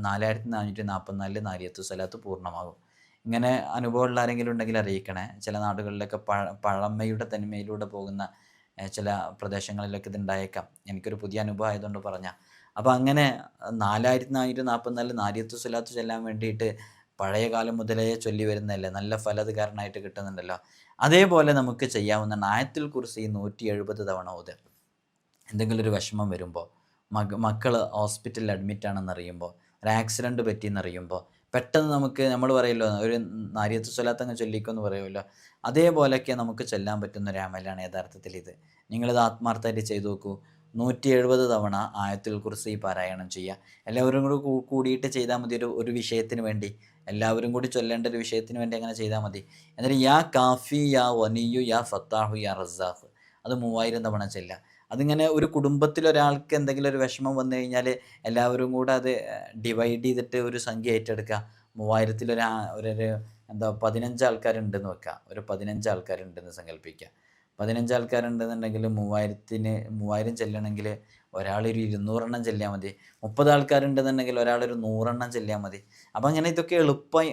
4444 നാരിയത്തു സ്വലാത്ത് പൂർണ്ണമാകും. ഇങ്ങനെ അനുഭവമുള്ള ആരെങ്കിലും ഉണ്ടെങ്കിൽ അറിയിക്കണേ. ചില നാടുകളിലൊക്കെ പഴമയുടെ തനിമയിലൂടെ പോകുന്ന ചില പ്രദേശങ്ങളിലൊക്കെ ഇതുണ്ടായേക്കാം. എനിക്കൊരു പുതിയ അനുഭവം ആയതുകൊണ്ട് പറഞ്ഞാൽ. അപ്പോൾ അങ്ങനെ 4444 നാരിയത്തു സ്വലാത്ത് ചൊല്ലാൻ വേണ്ടിയിട്ട് പഴയ കാലം മുതലേ ചൊല്ലി വരുന്നതല്ലേ, നല്ല ഫലതുകാരനായിട്ട് കിട്ടുന്നുണ്ടല്ലോ. അതേപോലെ നമുക്ക് ചെയ്യാവുന്ന ആയത്തുൽ കുർസി 170 തവണ ഓതുക. എന്തെങ്കിലും ഒരു വിഷമം വരുമ്പോൾ, മക്കൾ ഹോസ്പിറ്റലിൽ അഡ്മിറ്റാണെന്നറിയുമ്പോൾ, ഒരു ആക്സിഡൻറ്റ് പറ്റിയെന്നറിയുമ്പോൾ, പെട്ടെന്ന് നമ്മൾ പറയുമല്ലോ ഒരു നാരിയത്തു സ്വലാത്ത് അങ്ങ് ചൊല്ലിക്കുമെന്ന് പറയുമല്ലോ, അതേപോലെയൊക്കെ നമുക്ക് ചൊല്ലാൻ പറ്റുന്ന ഒരു അമലാണ് യഥാർത്ഥത്തിൽ ഇത്. നിങ്ങളിത് ആത്മാർത്ഥമായിട്ട് ചെയ്തു നോക്കൂ. 170 തവണ ആയത്തുൽ കുർസി പാരായണം ചെയ്യുക. എല്ലാവരും കൂടിയിട്ട് ചെയ്താൽ മതി. ഒരു വിഷയത്തിന് വേണ്ടി എല്ലാവരും കൂടി ചൊല്ലേണ്ട ഒരു വിഷയത്തിന് വേണ്ടി അങ്ങനെ ചെയ്താൽ മതി. എന്നിട്ട് യാ കാഫി യാ വനിയു യാ ഫത്താഹു യാ റസാഖ് അത് 3000 തവണ ചെല്ലുക. അതിങ്ങനെ ഒരു കുടുംബത്തിൽ ഒരാൾക്ക് എന്തെങ്കിലും ഒരു വിഷമം വന്നു കഴിഞ്ഞാൽ എല്ലാവരും കൂടെ അത് ഡിവൈഡ് ചെയ്തിട്ട് ഒരു സംഖ്യ ഏറ്റെടുക്കുക. 3000-ൽ ഒരു 15 ആൾക്കാരുണ്ടെന്ന് വെക്കുക. ഒരു 15 ആൾക്കാരുണ്ടെന്ന് സങ്കല്പിക്കുക. 15 ആൾക്കാരുണ്ടെന്നുണ്ടെങ്കിൽ 3000 ചെല്ലണമെങ്കിൽ ഒരാളൊരു 200 എണ്ണം ചെല്ലിയാൽ മതി. 30 ആൾക്കാരുണ്ടെന്നുണ്ടെങ്കിൽ ഒരാളൊരു 100 എണ്ണം ചെല്ലിയാൽ മതി. അപ്പം അങ്ങനെ ഇതൊക്കെ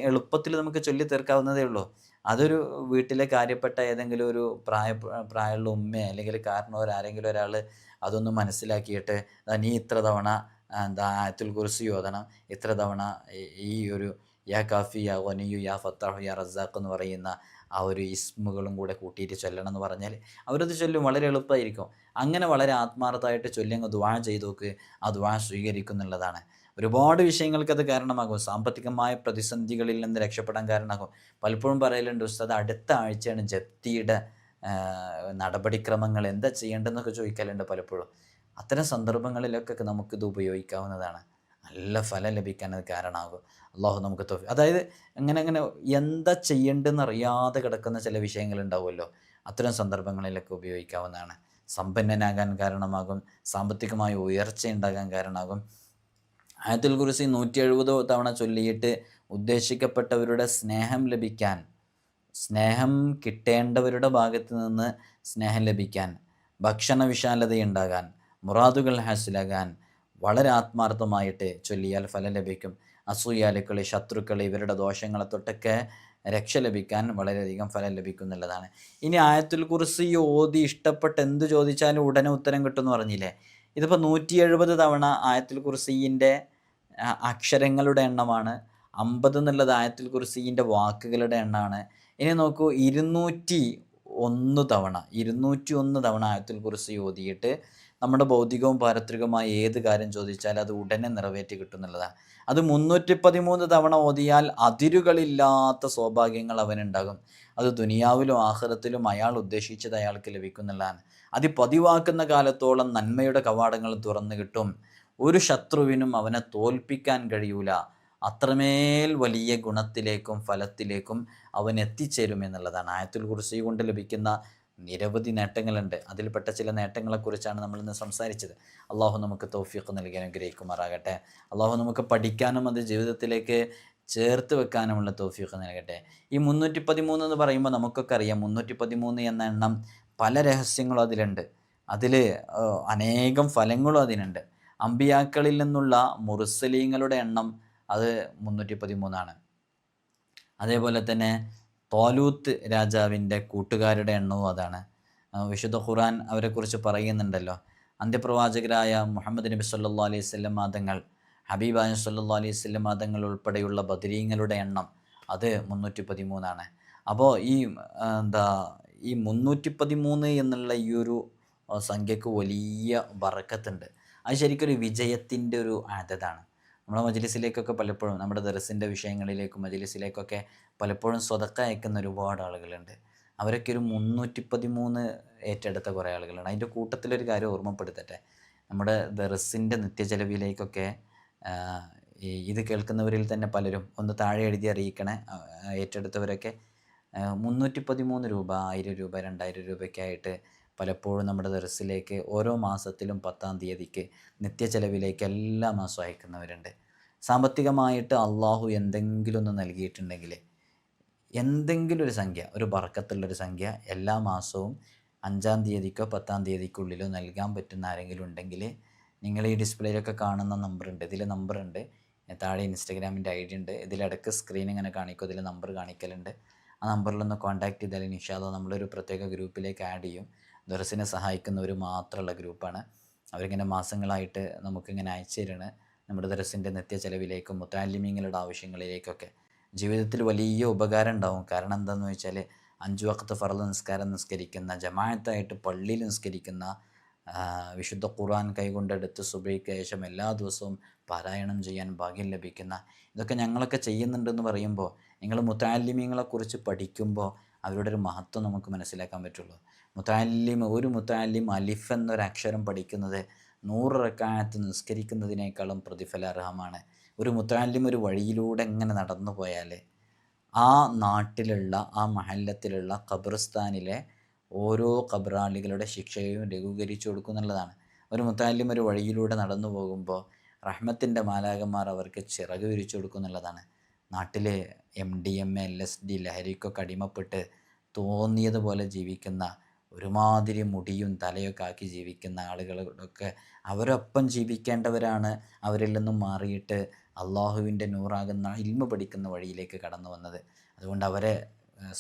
എളുപ്പത്തിൽ നമുക്ക് ചൊല്ലി തീർക്കാവുന്നതേ ഉള്ളൂ. അതൊരു വീട്ടിലെ കാര്യപ്പെട്ട ഏതെങ്കിലും ഒരു പ്രായമുള്ള ഉമ്മയോ അല്ലെങ്കിൽ ആരെങ്കിലും ഒരാൾ അതൊന്ന് മനസ്സിലാക്കിയിട്ട് നീ ഇത്ര തവണ ആയത്തുൽ കുർസി ഓതണം, ഇത്ര തവണ ഈ ഒരു യാ കാഫി യാ വനിയു യാ ഫത്താഹു യാ റസാഖ് എന്ന് പറയുന്ന ആ ഒരു ഇസ്മുകളും കൂടെ കൂട്ടിയിട്ട് ചൊല്ലണം എന്ന് പറഞ്ഞാൽ അവരത് ചൊല്ലും. വളരെ എളുപ്പമായിരിക്കും. അങ്ങനെ വളരെ ആത്മാർത്ഥമായിട്ട് ചൊല്ലി അങ്ങ് ദുആ ചെയ്ത് നോക്ക്. ആ ദുആ സ്വീകരിക്കും എന്നുള്ളതാണ്. ഒരുപാട് വിഷയങ്ങൾക്ക് അത് കാരണമാകും. സാമ്പത്തികമായ പ്രതിസന്ധികളിൽ നിന്ന് രക്ഷപ്പെടാൻ കാരണമാകും. പലപ്പോഴും പറയലുണ്ട് ഉസ്താദ്, അടുത്ത ആഴ്ചയാണ് ജപ്തിയുടെ നടപടിക്രമങ്ങൾ എന്താ ചെയ്യേണ്ടതെന്നൊക്കെ ചോദിക്കലുണ്ട് പലപ്പോഴും. അത്തരം സന്ദർഭങ്ങളിലൊക്കെ നമുക്കിത് ഉപയോഗിക്കാവുന്നതാണ്. നല്ല ഫലം ലഭിക്കാൻ അത് കാരണമാകും. അള്ളാഹു നമുക്ക് അതായത് അങ്ങനെ എന്താ ചെയ്യേണ്ടതെന്ന് അറിയാതെ കിടക്കുന്ന ചില വിഷയങ്ങളുണ്ടാവുമല്ലോ, അത്തരം സന്ദർഭങ്ങളിലൊക്കെ ഉപയോഗിക്കാവുന്നതാണ്. സമ്പന്നനാകാൻ കാരണമാകും, സാമ്പത്തികമായ ഉയർച്ച ഉണ്ടാകാൻ കാരണമാകും. ആയത്തുൽ കുർസി 170 തവണ ചൊല്ലിയിട്ട് ഉദ്ദേശിക്കപ്പെട്ടവരുടെ സ്നേഹം ലഭിക്കാൻ, സ്നേഹം കിട്ടേണ്ടവരുടെ ഭാഗത്ത് നിന്ന് സ്നേഹം ലഭിക്കാൻ, ഭക്ഷണ വിശാലതയുണ്ടാകാൻ, മുറാദുകൾ ഹാസിലാകാൻ വളരെ ആത്മാർത്ഥമായിട്ട് ചൊല്ലിയാൽ ഫലം ലഭിക്കും. അസൂയാലുക്കൾ, ശത്രുക്കൾ, ഇവരുടെ ദോഷങ്ങളെ തൊട്ടൊക്കെ രക്ഷ ലഭിക്കാൻ വളരെയധികം ഫലം ലഭിക്കും എന്നുള്ളതാണ്. ഇനി ആയത്തുൽ കുർസി ഓതി ഇഷ്ടപ്പെട്ട് എന്ത് ചോദിച്ചാലും ഉടനെ ഉത്തരം കിട്ടുമെന്ന് പറഞ്ഞില്ലേ. ഇതിപ്പോൾ 170 തവണ ആയത്തുൽ കുർസിൻ്റെ അക്ഷരങ്ങളുടെ എണ്ണമാണ്. 50 എന്നുള്ളത് ആയത്തുൽ കുർസിൻ്റെ വാക്കുകളുടെ എണ്ണമാണ്. ഇനി നോക്കൂ, 201 തവണ ആയത്തുൽ കുർസി ഓതിയിട്ട് നമ്മുടെ ഭൗതികവും പാരത്രികവുമായ ഏത് കാര്യം ചോദിച്ചാൽ അത് ഉടനെ നിറവേറ്റി കിട്ടുന്നുള്ളതാണ്. അത് 313 തവണ ഓതിയാൽ അതിരുകളില്ലാത്ത സൗഭാഗ്യങ്ങൾ അവനുണ്ടാകും. അത് ദുനിയാവിലും ആഖിറത്തിലും അയാൾ ഉദ്ദേശിച്ചത് അയാൾക്ക് ലഭിക്കുന്നുള്ളതാണ്. അത് പതിവാക്കുന്ന കാലത്തോളം നന്മയുടെ കവാടങ്ങൾ തുറന്നു കിട്ടും. ഒരു ശത്രുവിനും അവനെ തോൽപ്പിക്കാൻ കഴിയൂല. അത്രമേൽ വലിയ ഗുണത്തിലേക്കും ഫലത്തിലേക്കും അവൻ എത്തിച്ചേരുമെന്നുള്ളതാണ്. ആയത്തുൽ കുർസി കൊണ്ട് ലഭിക്കുന്ന നിരവധി നേട്ടങ്ങളുണ്ട്. അതിൽപ്പെട്ട ചില നേട്ടങ്ങളെക്കുറിച്ചാണ് നമ്മളിന്ന് സംസാരിച്ചത്. അള്ളാഹു നമുക്ക് തൗഫീഖ് നൽകി അനുഗ്രഹിക്കുമാറാകട്ടെ. അള്ളാഹു നമുക്ക് പഠിക്കാനും അത് ജീവിതത്തിലേക്ക് ചേർത്ത് വെക്കാനുമുള്ള തൗഫീഖ് നൽകട്ടെ. ഈ 313 എന്ന് പറയുമ്പോൾ നമുക്കൊക്കെ അറിയാം, 313 എന്ന എണ്ണം പല രഹസ്യങ്ങളും അതിലുണ്ട്. അതിൽ അനേകം ഫലങ്ങളും അതിനുണ്ട്. അമ്പിയാക്കളിൽ നിന്നുള്ള മുർസലീങ്ങളുടെ എണ്ണം അത് 313. അതേപോലെ തന്നെ തോലൂത്ത് രാജാവിൻ്റെ കൂട്ടുകാരുടെ എണ്ണവും അതാണ്. വിശുദ്ധ ഖുർആൻ അവരെക്കുറിച്ച് പറയുന്നുണ്ടല്ലോ. അന്ത്യപ്രവാചകരായ മുഹമ്മദ് നബി സല്ലല്ലാഹു അലൈഹി വസല്ലം തങ്ങൾ, ഹബീബായ സല്ലല്ലാഹു അലൈഹി വസല്ലം തങ്ങൾ ഉൾപ്പെടെയുള്ള ബദരീങ്ങളുടെ എണ്ണം അത് 313. അപ്പോൾ ഈ 313 എന്നുള്ള ഈ ഒരു സംഖ്യക്ക് വലിയ ബറക്കത്തുണ്ട്. അത് ശരിക്കൊരു വിജയത്തിൻ്റെ ഒരു ആദതാണ്. നമ്മുടെ മജ്ലിസിലേക്കൊക്കെ പലപ്പോഴും, നമ്മുടെ ദർസിൻ്റെ വിഷയങ്ങളിലേക്കും മജ്ലിസിലേക്കൊക്കെ പലപ്പോഴും സ്വതക്ക അയക്കുന്ന ഒരുപാട് ആളുകളുണ്ട്. അവരൊക്കെ ഒരു 313 ഏറ്റെടുത്ത കുറേ ആളുകളുണ്ട്. അതിൻ്റെ കൂട്ടത്തിലൊരു കാര്യം ഓർമ്മപ്പെടുത്തട്ടെ. നമ്മുടെ ദർസിൻ്റെ നിത്യചെലവിലേക്കൊക്കെ ഇത് കേൾക്കുന്നവരിൽ തന്നെ പലരും ഒന്ന് താഴെ എഴുതി അറിയിക്കണേ. ഏറ്റെടുത്തവരൊക്കെ 313 രൂപ, 1000 രൂപ, 2000 രൂപയൊക്കെ ആയിട്ട് പലപ്പോഴും നമ്മുടെ ദർസിലേക്ക് ഓരോ മാസത്തിലും 10-ാം തീയതിക്ക് നിത്യചെലവിലേക്ക് എല്ലാ മാസവും അയക്കുന്നവരുണ്ട്. സാമ്പത്തികമായിട്ട് അള്ളാഹു എന്തെങ്കിലും ഒന്ന് നൽകിയിട്ടുണ്ടെങ്കിൽ, എന്തെങ്കിലും ഒരു സംഖ്യ, ഒരു ബർക്കത്തുള്ളൊരു സംഖ്യ എല്ലാ മാസവും 5-ാം തീയതിക്കോ 10-ാം തീയതിക്കുള്ളിലോ നൽകാൻ പറ്റുന്ന ആരെങ്കിലും ഉണ്ടെങ്കിൽ, നിങ്ങൾ ഈ ഡിസ്പ്ലേയിലൊക്കെ കാണുന്ന നമ്പറുണ്ട്, ഇതിൽ നമ്പറുണ്ട്, താഴെ ഇൻസ്റ്റാഗ്രാമിൻ്റെ ID ഉണ്ട്, ഇതിലിടക്ക് സ്ക്രീൻ ഇങ്ങനെ കാണിക്കും, ഇതിൽ നമ്പർ കാണിക്കലുണ്ട്. ആ നമ്പറിലൊന്ന് കോൺടാക്ട് ചെയ്താൽ ഇൻഷാ അല്ലാഹ് നമ്മളൊരു പ്രത്യേക ഗ്രൂപ്പിലേക്ക് ആഡ് ചെയ്യും. ദർസിനെ സഹായിക്കുന്നവർ മാത്രമുള്ള ഗ്രൂപ്പാണ്. അവരിങ്ങനെ മാസങ്ങളായിട്ട് നമുക്കിങ്ങനെ അയച്ചു തരുന്നത് നമ്മുടെ ദർസിൻ്റെ നിത്യചെലവിലേക്കും മുത്തഅല്ലിമീങ്ങളുടെ ആവശ്യങ്ങളിലേക്കൊക്കെ. ജീവിതത്തിൽ വലിയ ഉപകാരം ഉണ്ടാവും. കാരണം എന്താണെന്ന് വെച്ചാൽ 5 വഖത്ത് ഫർള് നിസ്കാരം നിസ്കരിക്കുന്ന, ജമാഅത്തായിട്ട് പള്ളിയിൽ നിസ്കരിക്കുന്ന, വിശുദ്ധ ഖുർആൻ കൈകൊണ്ടെടുത്ത് സുബഹിക്ക് ശേഷം എല്ലാ ദിവസവും പാരായണം ചെയ്യാൻ ഭാഗ്യം ലഭിക്കുന്ന, ഇതൊക്കെ ഞങ്ങളൊക്കെ ചെയ്യുന്നുണ്ടെന്ന് പറയുമ്പോൾ, നിങ്ങൾ മുത്തഅല്ലിമീങ്ങളെക്കുറിച്ച് പഠിക്കുമ്പോൾ അവരുടെ ഒരു മഹത്വം നമുക്ക് മനസ്സിലാക്കാൻ പറ്റുള്ളൂ. ഒരു മുത്തഅല്ലിം അലിഫ് എന്നൊരക്ഷരം പഠിക്കുന്നത് 100 റക്അത്ത് നിസ്കരിക്കുന്നതിനേക്കാളും പ്രതിഫലാർഹമാണ്. ഒരു മുത്തഅല്ലിം ഒരു വഴിയിലൂടെ ഇങ്ങനെ നടന്നു പോയാൽ ആ നാട്ടിലുള്ള, ആ മഹല്ലത്തിലുള്ള ഖബർസ്ഥാനിലെ ഓരോ ഖബറാളികളുടെ ശിക്ഷയും ലഘൂകരിച്ചു കൊടുക്കും എന്നുള്ളതാണ്. ഒരു മുത്തഅല്ലിം ഒരു വഴിയിലൂടെ നടന്നു പോകുമ്പോൾ റഹ്മത്തിൻ്റെ മാലാകന്മാർ അവർക്ക് ചിറക് വിരിച്ചു കൊടുക്കും എന്നുള്ളതാണ്. നാട്ടിൽ MDMA LSD ലഹരിക്കൊക്കെ അടിമപ്പെട്ട് തോന്നിയതുപോലെ ജീവിക്കുന്ന, ഒരുമാതിരി മുടിയും തലയൊക്കെ ആക്കി ജീവിക്കുന്ന ആളുകളൊക്കെ അവരൊപ്പം ജീവിക്കേണ്ടവരാണ്. അവരിൽ നിന്നും മാറിയിട്ട് അള്ളാഹുവിൻ്റെ നൂറാകുന്ന ഇൽമ പഠിക്കുന്ന വഴിയിലേക്ക് കടന്നു വന്നത്. അതുകൊണ്ട് അവരെ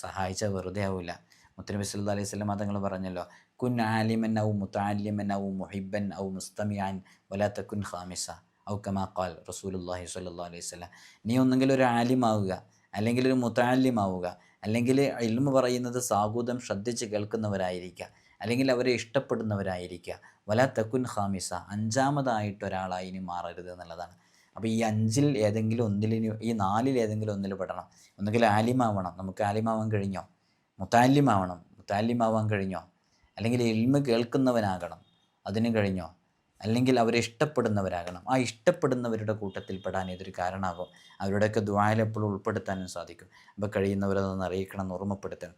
സഹായിച്ചാൽ വെറുതെ ആവില്ല. മുത്തനബി സല്ലല്ലാഹു അലൈഹി വസല്ലം തങ്ങൾ പറഞ്ഞല്ലോ, കുൻ ആലിമൻ ഔ മുതഅല്ലിമൻ ഔ മുഹിബ്ബൻ ഔ മുസ്തമിഅൻ വലാ തകുൻ ഖാമിസ ഔ കമാ ഖാൽ റസൂലുള്ളാഹി സ്വല്ലല്ലാഹു അലൈഹി വസല്ലം. നീ ഒന്നെങ്കിൽ ഒരു ആലിമാവുക, അല്ലെങ്കിൽ ഒരു മുതഅല്ലിമാവുക, അല്ലെങ്കിൽ ഇൽമ പറയുന്നത് സാഗൂതം ശ്രദ്ധിച്ച് കേൾക്കുന്നവരായിരിക്കുക, അല്ലെങ്കിൽ അവരെ ഇഷ്ടപ്പെടുന്നവരായിരിക്കുക. വലാ തകുൻ ഖാമിസ, 5-മതായിട്ടൊരാളായി ഇനി മാറരുത് എന്നുള്ളതാണ്. അപ്പോൾ ഈ 5-ൽ ഏതെങ്കിലും ഒന്നിൽ, ഈ 4-ൽ ഏതെങ്കിലും ഒന്നിൽ പെടണം. ഒന്നുകിൽ ആലിമാവണം, നമുക്ക് ആലിമാവാൻ കഴിഞ്ഞോ? മുതഅല്ലിമാവണം, മുത്താലിമാവാൻ കഴിഞ്ഞോ? അല്ലെങ്കിൽ ഇൽമ് കേൾക്കുന്നവനാകണം, അതിന് കഴിഞ്ഞോ? അല്ലെങ്കിൽ അവരെ ഇഷ്ടപ്പെടുന്നവരാകണം. ആ ഇഷ്ടപ്പെടുന്നവരുടെ കൂട്ടത്തിൽ പെടാൻ ഇതൊരു കാരണമാകും. അവരുടെയൊക്കെ ദുആയിൽ എപ്പോഴും ഉൾപ്പെടുത്താനും സാധിക്കും. അപ്പോൾ കഴിയുന്നവരതൊന്ന് അറിയിക്കണം, ഓർമ്മപ്പെടുത്തണം.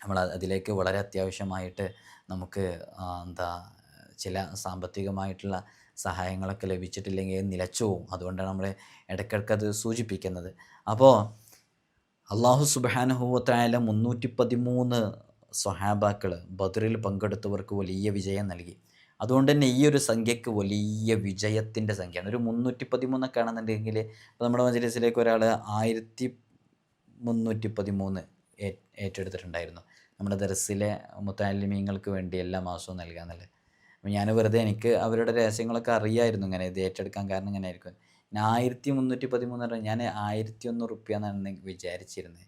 നമ്മൾ അതിലേക്ക് വളരെ അത്യാവശ്യമായിട്ട് നമുക്ക് എന്താ ചില സാമ്പത്തികമായിട്ടുള്ള സഹായങ്ങളൊക്കെ ലഭിച്ചിട്ടില്ലെങ്കിൽ നിലച്ചു പോവും. അതുകൊണ്ടാണ് നമ്മൾ ഇടയ്ക്കിടയ്ക്ക് അത് സൂചിപ്പിക്കുന്നത്. അപ്പോൾ അള്ളാഹു സുബ്ഹാനഹു വ തആല 313 സ്വഹാബാക്കൾ ബദറിൽ പങ്കെടുത്തവർക്ക് വലിയ വിജയം നൽകി. അതുകൊണ്ട് തന്നെ ഈ ഒരു സംഖ്യക്ക് വലിയ വിജയത്തിൻ്റെ സംഖ്യയാണ്. ഒരു 313 ആണെന്നുണ്ടെങ്കിൽ ഇപ്പോൾ നമ്മുടെ മജ്‌ലിസിലേക്ക് ഒരാൾ 1313 ഏറ്റെടുത്തിട്ടുണ്ടായിരുന്നു. നമ്മുടെ ദർസിലെ മുത്തഅല്ലിമീങ്ങൾക്ക് വേണ്ടി എല്ലാ മാസവും നൽകുക എന്നുള്ളത്. അപ്പോൾ ഞാൻ വെറുതെ എനിക്ക് അവരുടെ രഹസ്യങ്ങളൊക്കെ അറിയായിരുന്നു, ഇങ്ങനെ ഇത് ഏറ്റെടുക്കാൻ കാരണം ഇങ്ങനെ ആയിരിക്കും. ഞാൻ 1313 പറഞ്ഞാൽ ഞാൻ 1100 റുപ്യ എന്നാണ് വിചാരിച്ചിരുന്നത്.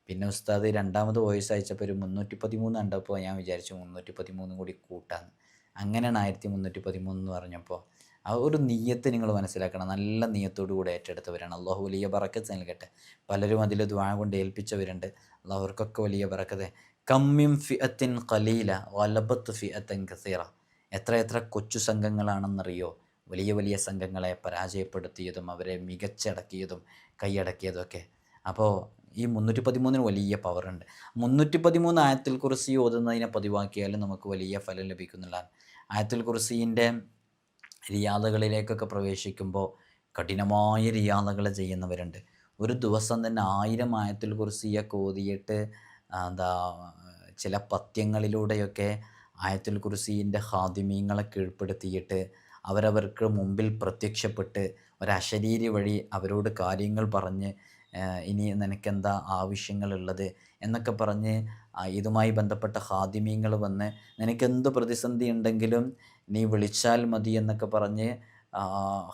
പിന്നെ ഉസ്താദ് രണ്ടാമത് വോയിസ് അയച്ചപ്പോൾ ഒരു 313 കണ്ടപ്പോൾ ഞാൻ വിചാരിച്ചു 313 കൂടി കൂട്ടാന്ന്. അങ്ങനെയാണ് 1313 എന്ന് പറഞ്ഞപ്പോൾ ആ ഒരു നിയ്യത്ത് നിങ്ങൾ മനസ്സിലാക്കണം. നല്ല നിയ്യത്തോടു കൂടെ ഏറ്റെടുത്തവരാണ്. അള്ളാഹു വലിയ ബറക്കത്ത് നൽകട്ടെ. പലരും അതിൽ ദുആ കൊണ്ട് ഏൽപ്പിച്ചവരുണ്ട്. അള്ളാഹു അവർക്കൊക്കെ വലിയ ബറക്കത്ത്. കമ്മിൻ ഫിഅത്തിൻ ഖലീല ഗലബത്ത് ഫിഅത്തൻ കസീറ. എത്ര കൊച്ചു സംഘങ്ങളാണെന്നറിയോ വലിയ വലിയ സംഘങ്ങളെ പരാജയപ്പെടുത്തിയതും അവരെ മികച്ചടക്കിയതും കൈയടക്കിയതും ഒക്കെ. അപ്പോൾ ഈ 313 വലിയ പവറുണ്ട്. 313 ആയത്തുൽ കുർസി ഓതുന്നതിനെ പതിവാക്കിയാലും നമുക്ക് വലിയ ഫലം ലഭിക്കുന്നുള്ളതാണ്. ആയത്തുൽ കുർസീൻ്റെ റിയാദകളിലേക്കൊക്കെ പ്രവേശിക്കുമ്പോൾ കഠിനമായ റിയാദകൾ ചെയ്യുന്നവരുണ്ട്. ഒരു ദിവസം തന്നെ 1000 ആയത്തുൽ കുർസിയൊക്കെ ഓതിയിട്ട് എന്താ ചില പത്യങ്ങളിലൂടെയൊക്കെ ആയത്തുൽ കുർസീൻ്റെ ഖാദിമീങ്ങളെ കീഴ്പ്പെടുത്തിയിട്ട് അവരവർക്ക് മുമ്പിൽ പ്രത്യക്ഷപ്പെട്ട് ഒരശരീരി വഴി അവരോട് കാര്യങ്ങൾ പറഞ്ഞ് ഇനി നിനക്കെന്താ ആവശ്യങ്ങളുള്ളത് എന്നൊക്കെ പറഞ്ഞ് ഇതുമായി ബന്ധപ്പെട്ട ഖാദിമീങ്ങൾ വന്ന് നിനക്കെന്ത് പ്രതിസന്ധി ഉണ്ടെങ്കിലും നീ വിളിച്ചാൽ മതി എന്നൊക്കെ പറഞ്ഞ്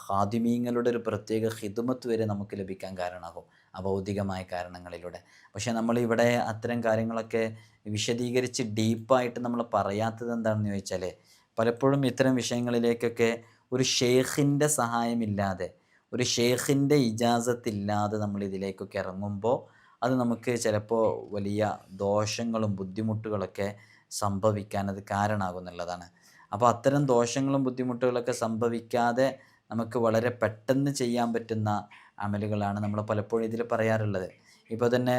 ഖാദിമീങ്ങളുടെ ഒരു പ്രത്യേക ഖിദ്മത്ത് വരെ നമുക്ക് ലഭിക്കാൻ കാരണമാകും അഭൗതികമായ കാരണങ്ങളിലൂടെ. പക്ഷേ നമ്മളിവിടെ അത്തരം കാര്യങ്ങളൊക്കെ വിശദീകരിച്ച് ഡീപ്പായിട്ട് നമ്മൾ പറയാത്തത് എന്താണെന്ന് ചോദിച്ചാൽ പലപ്പോഴും ഇത്തരം വിഷയങ്ങളിലേക്കൊക്കെ ഒരു ഷെയ്ഖിൻ്റെ സഹായമില്ലാതെ, ഒരു ഷെയ്ഖിൻ്റെ ഇജാസത്തില്ലാതെ നമ്മൾ ഇതിലേക്കൊക്കെ ഇറങ്ങുമ്പോൾ അത് നമുക്ക് ചിലപ്പോൾ വലിയ ദോഷങ്ങളും ബുദ്ധിമുട്ടുകളൊക്കെ സംഭവിക്കാൻ അത് കാരണമാകുന്നുള്ളതാണ്. അപ്പോൾ അത്തരം ദോഷങ്ങളും ബുദ്ധിമുട്ടുകളൊക്കെ സംഭവിക്കാതെ നമുക്ക് വളരെ പെട്ടെന്ന് ചെയ്യാൻ പറ്റുന്ന അമലുകളാണ് നമ്മൾ പലപ്പോഴും ഇതിൽ പറയാറുള്ളത്. ഇപ്പോൾ തന്നെ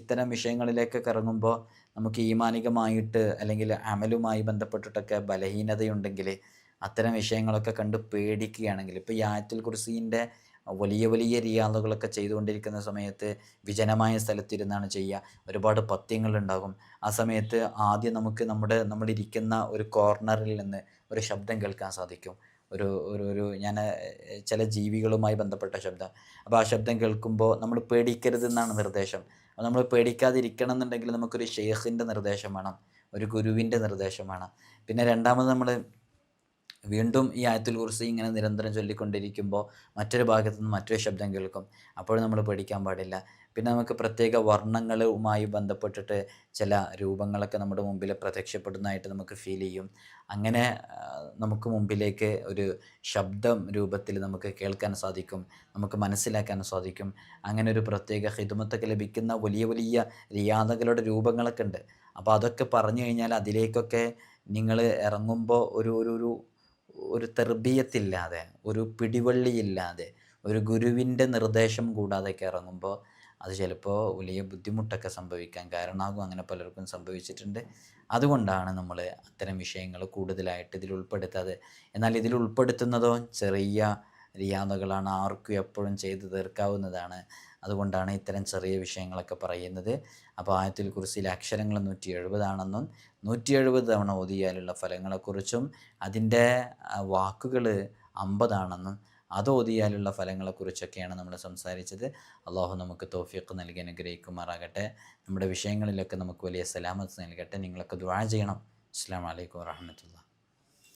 ഇത്തരം വിഷയങ്ങളിലേക്കൊക്കെ ഇറങ്ങുമ്പോൾ നമുക്ക് ഈമാനികമായിട്ട് അല്ലെങ്കിൽ അമലുമായി ബന്ധപ്പെട്ടിട്ടൊക്കെ ബലഹീനതയുണ്ടെങ്കിൽ അത്തരം വിഷയങ്ങളൊക്കെ കണ്ട് പേടിക്കുകയാണെങ്കിൽ, ഇപ്പോൾ ഈ ആയത്തുൽ കുർസീൻ്റെ വലിയ വലിയ റിയാദുകളൊക്കെ ചെയ്തുകൊണ്ടിരിക്കുന്ന സമയത്ത് വിജനമായ സ്ഥലത്തിരുന്നാണ് ചെയ്യുക. ഒരുപാട് പത്യങ്ങളുണ്ടാകും. ആ സമയത്ത് ആദ്യം നമുക്ക് നമ്മളിരിക്കുന്ന ഒരു കോർണറിൽ നിന്ന് ഒരു ശബ്ദം കേൾക്കാൻ സാധിക്കും. ഒരു ഒരു ഒരു ഞാൻ ചില ജീവികളുമായി ബന്ധപ്പെട്ട ശബ്ദം. അപ്പോൾ ആ ശബ്ദം കേൾക്കുമ്പോൾ നമ്മൾ പേടിക്കരുതെന്നാണ് നിർദ്ദേശം. അപ്പോൾ നമ്മൾ പേടിക്കാതിരിക്കണം എന്നുണ്ടെങ്കിൽ നമുക്കൊരു ഷെയ്ഖിൻ്റെ നിർദ്ദേശം വേണം, ഒരു ഗുരുവിൻ്റെ നിർദ്ദേശം വേണം. പിന്നെ രണ്ടാമത് നമ്മൾ വീണ്ടും ഈ ആയത്തുൽ കുർസി ഇങ്ങനെ നിരന്തരം ചൊല്ലിക്കൊണ്ടിരിക്കുമ്പോൾ മറ്റൊരു ഭാഗത്തു നിന്ന് മറ്റൊരു ശബ്ദം കേൾക്കും. അപ്പോൾ നമ്മൾ പേടിക്കാൻ പാടില്ല. പിന്നെ നമുക്ക് പ്രത്യേക വർണ്ണങ്ങളുമായി ബന്ധപ്പെട്ടിട്ട് ചില രൂപങ്ങളൊക്കെ നമ്മുടെ മുമ്പിൽ പ്രത്യക്ഷപ്പെടുന്നതായിട്ട് നമുക്ക് ഫീൽ ചെയ്യും. അങ്ങനെ നമുക്ക് മുമ്പിലേക്ക് ഒരു ശബ്ദം രൂപത്തിൽ നമുക്ക് കേൾക്കാൻ സാധിക്കും, നമുക്ക് മനസ്സിലാക്കാൻ സാധിക്കും. അങ്ങനെ ഒരു പ്രത്യേക ഖിദ്മത്തൊക്കെ ലഭിക്കുന്ന വലിയ വലിയ റിയാദകളുടെ രൂപങ്ങളൊക്കെ ഉണ്ട്. അപ്പോൾ അതൊക്കെ പറഞ്ഞു കഴിഞ്ഞാൽ അതിലേക്കൊക്കെ നിങ്ങൾ ഇറങ്ങുമ്പോൾ ഒരു തെർബിയത്തില്ലാതെ, ഒരു പിടിവള്ളിയില്ലാതെ, ഒരു ഗുരുവിൻ്റെ നിർദ്ദേശം കൂടാതെയൊക്കെ ഇറങ്ങുമ്പോൾ അത് ചിലപ്പോൾ വലിയ ബുദ്ധിമുട്ടൊക്കെ സംഭവിക്കാൻ കാരണമാകും. അങ്ങനെ പലർക്കും സംഭവിച്ചിട്ടുണ്ട്. അതുകൊണ്ടാണ് നമ്മൾ അത്തരം വിഷയങ്ങൾ കൂടുതലായിട്ട് ഇതിൽ ഉൾപ്പെടുത്താതെ. എന്നാൽ ഇതിൽ ഉൾപ്പെടുത്തുന്നതോ ചെറിയ റിയാദകളാണ്, ആർക്കും എപ്പോഴും ചെയ്തു തീർക്കാവുന്നതാണ്. അതുകൊണ്ടാണ് ഇത്തരം ചെറിയ വിഷയങ്ങളൊക്കെ പറയുന്നത്. അപ്പോൾ ആയത്തുൽ കുർസിയിലെ അക്ഷരങ്ങൾ 170 ആണെന്നും 170 തവണ ഓതിയാലുള്ള ഫലങ്ങളെക്കുറിച്ചും അതിൻ്റെ വാക്കുകൾ 50 ആണെന്നും അത് ഓതിയാലുള്ള ഫലങ്ങളെക്കുറിച്ചൊക്കെയാണ് നമ്മൾ സംസാരിച്ചത്. അള്ളാഹു നമുക്ക് തൗഫീഖ് നൽകി അനുഗ്രഹിക്കുമാറാകട്ടെ. നമ്മുടെ വിഷയങ്ങളിലൊക്കെ നമുക്ക് വലിയ സലാമത്ത് നൽകട്ടെ. നിങ്ങളൊക്കെ ദുആ ചെയ്യണം. അസ്സലാമു അലൈക്കും വറഹ്മത്തുള്ളാഹി.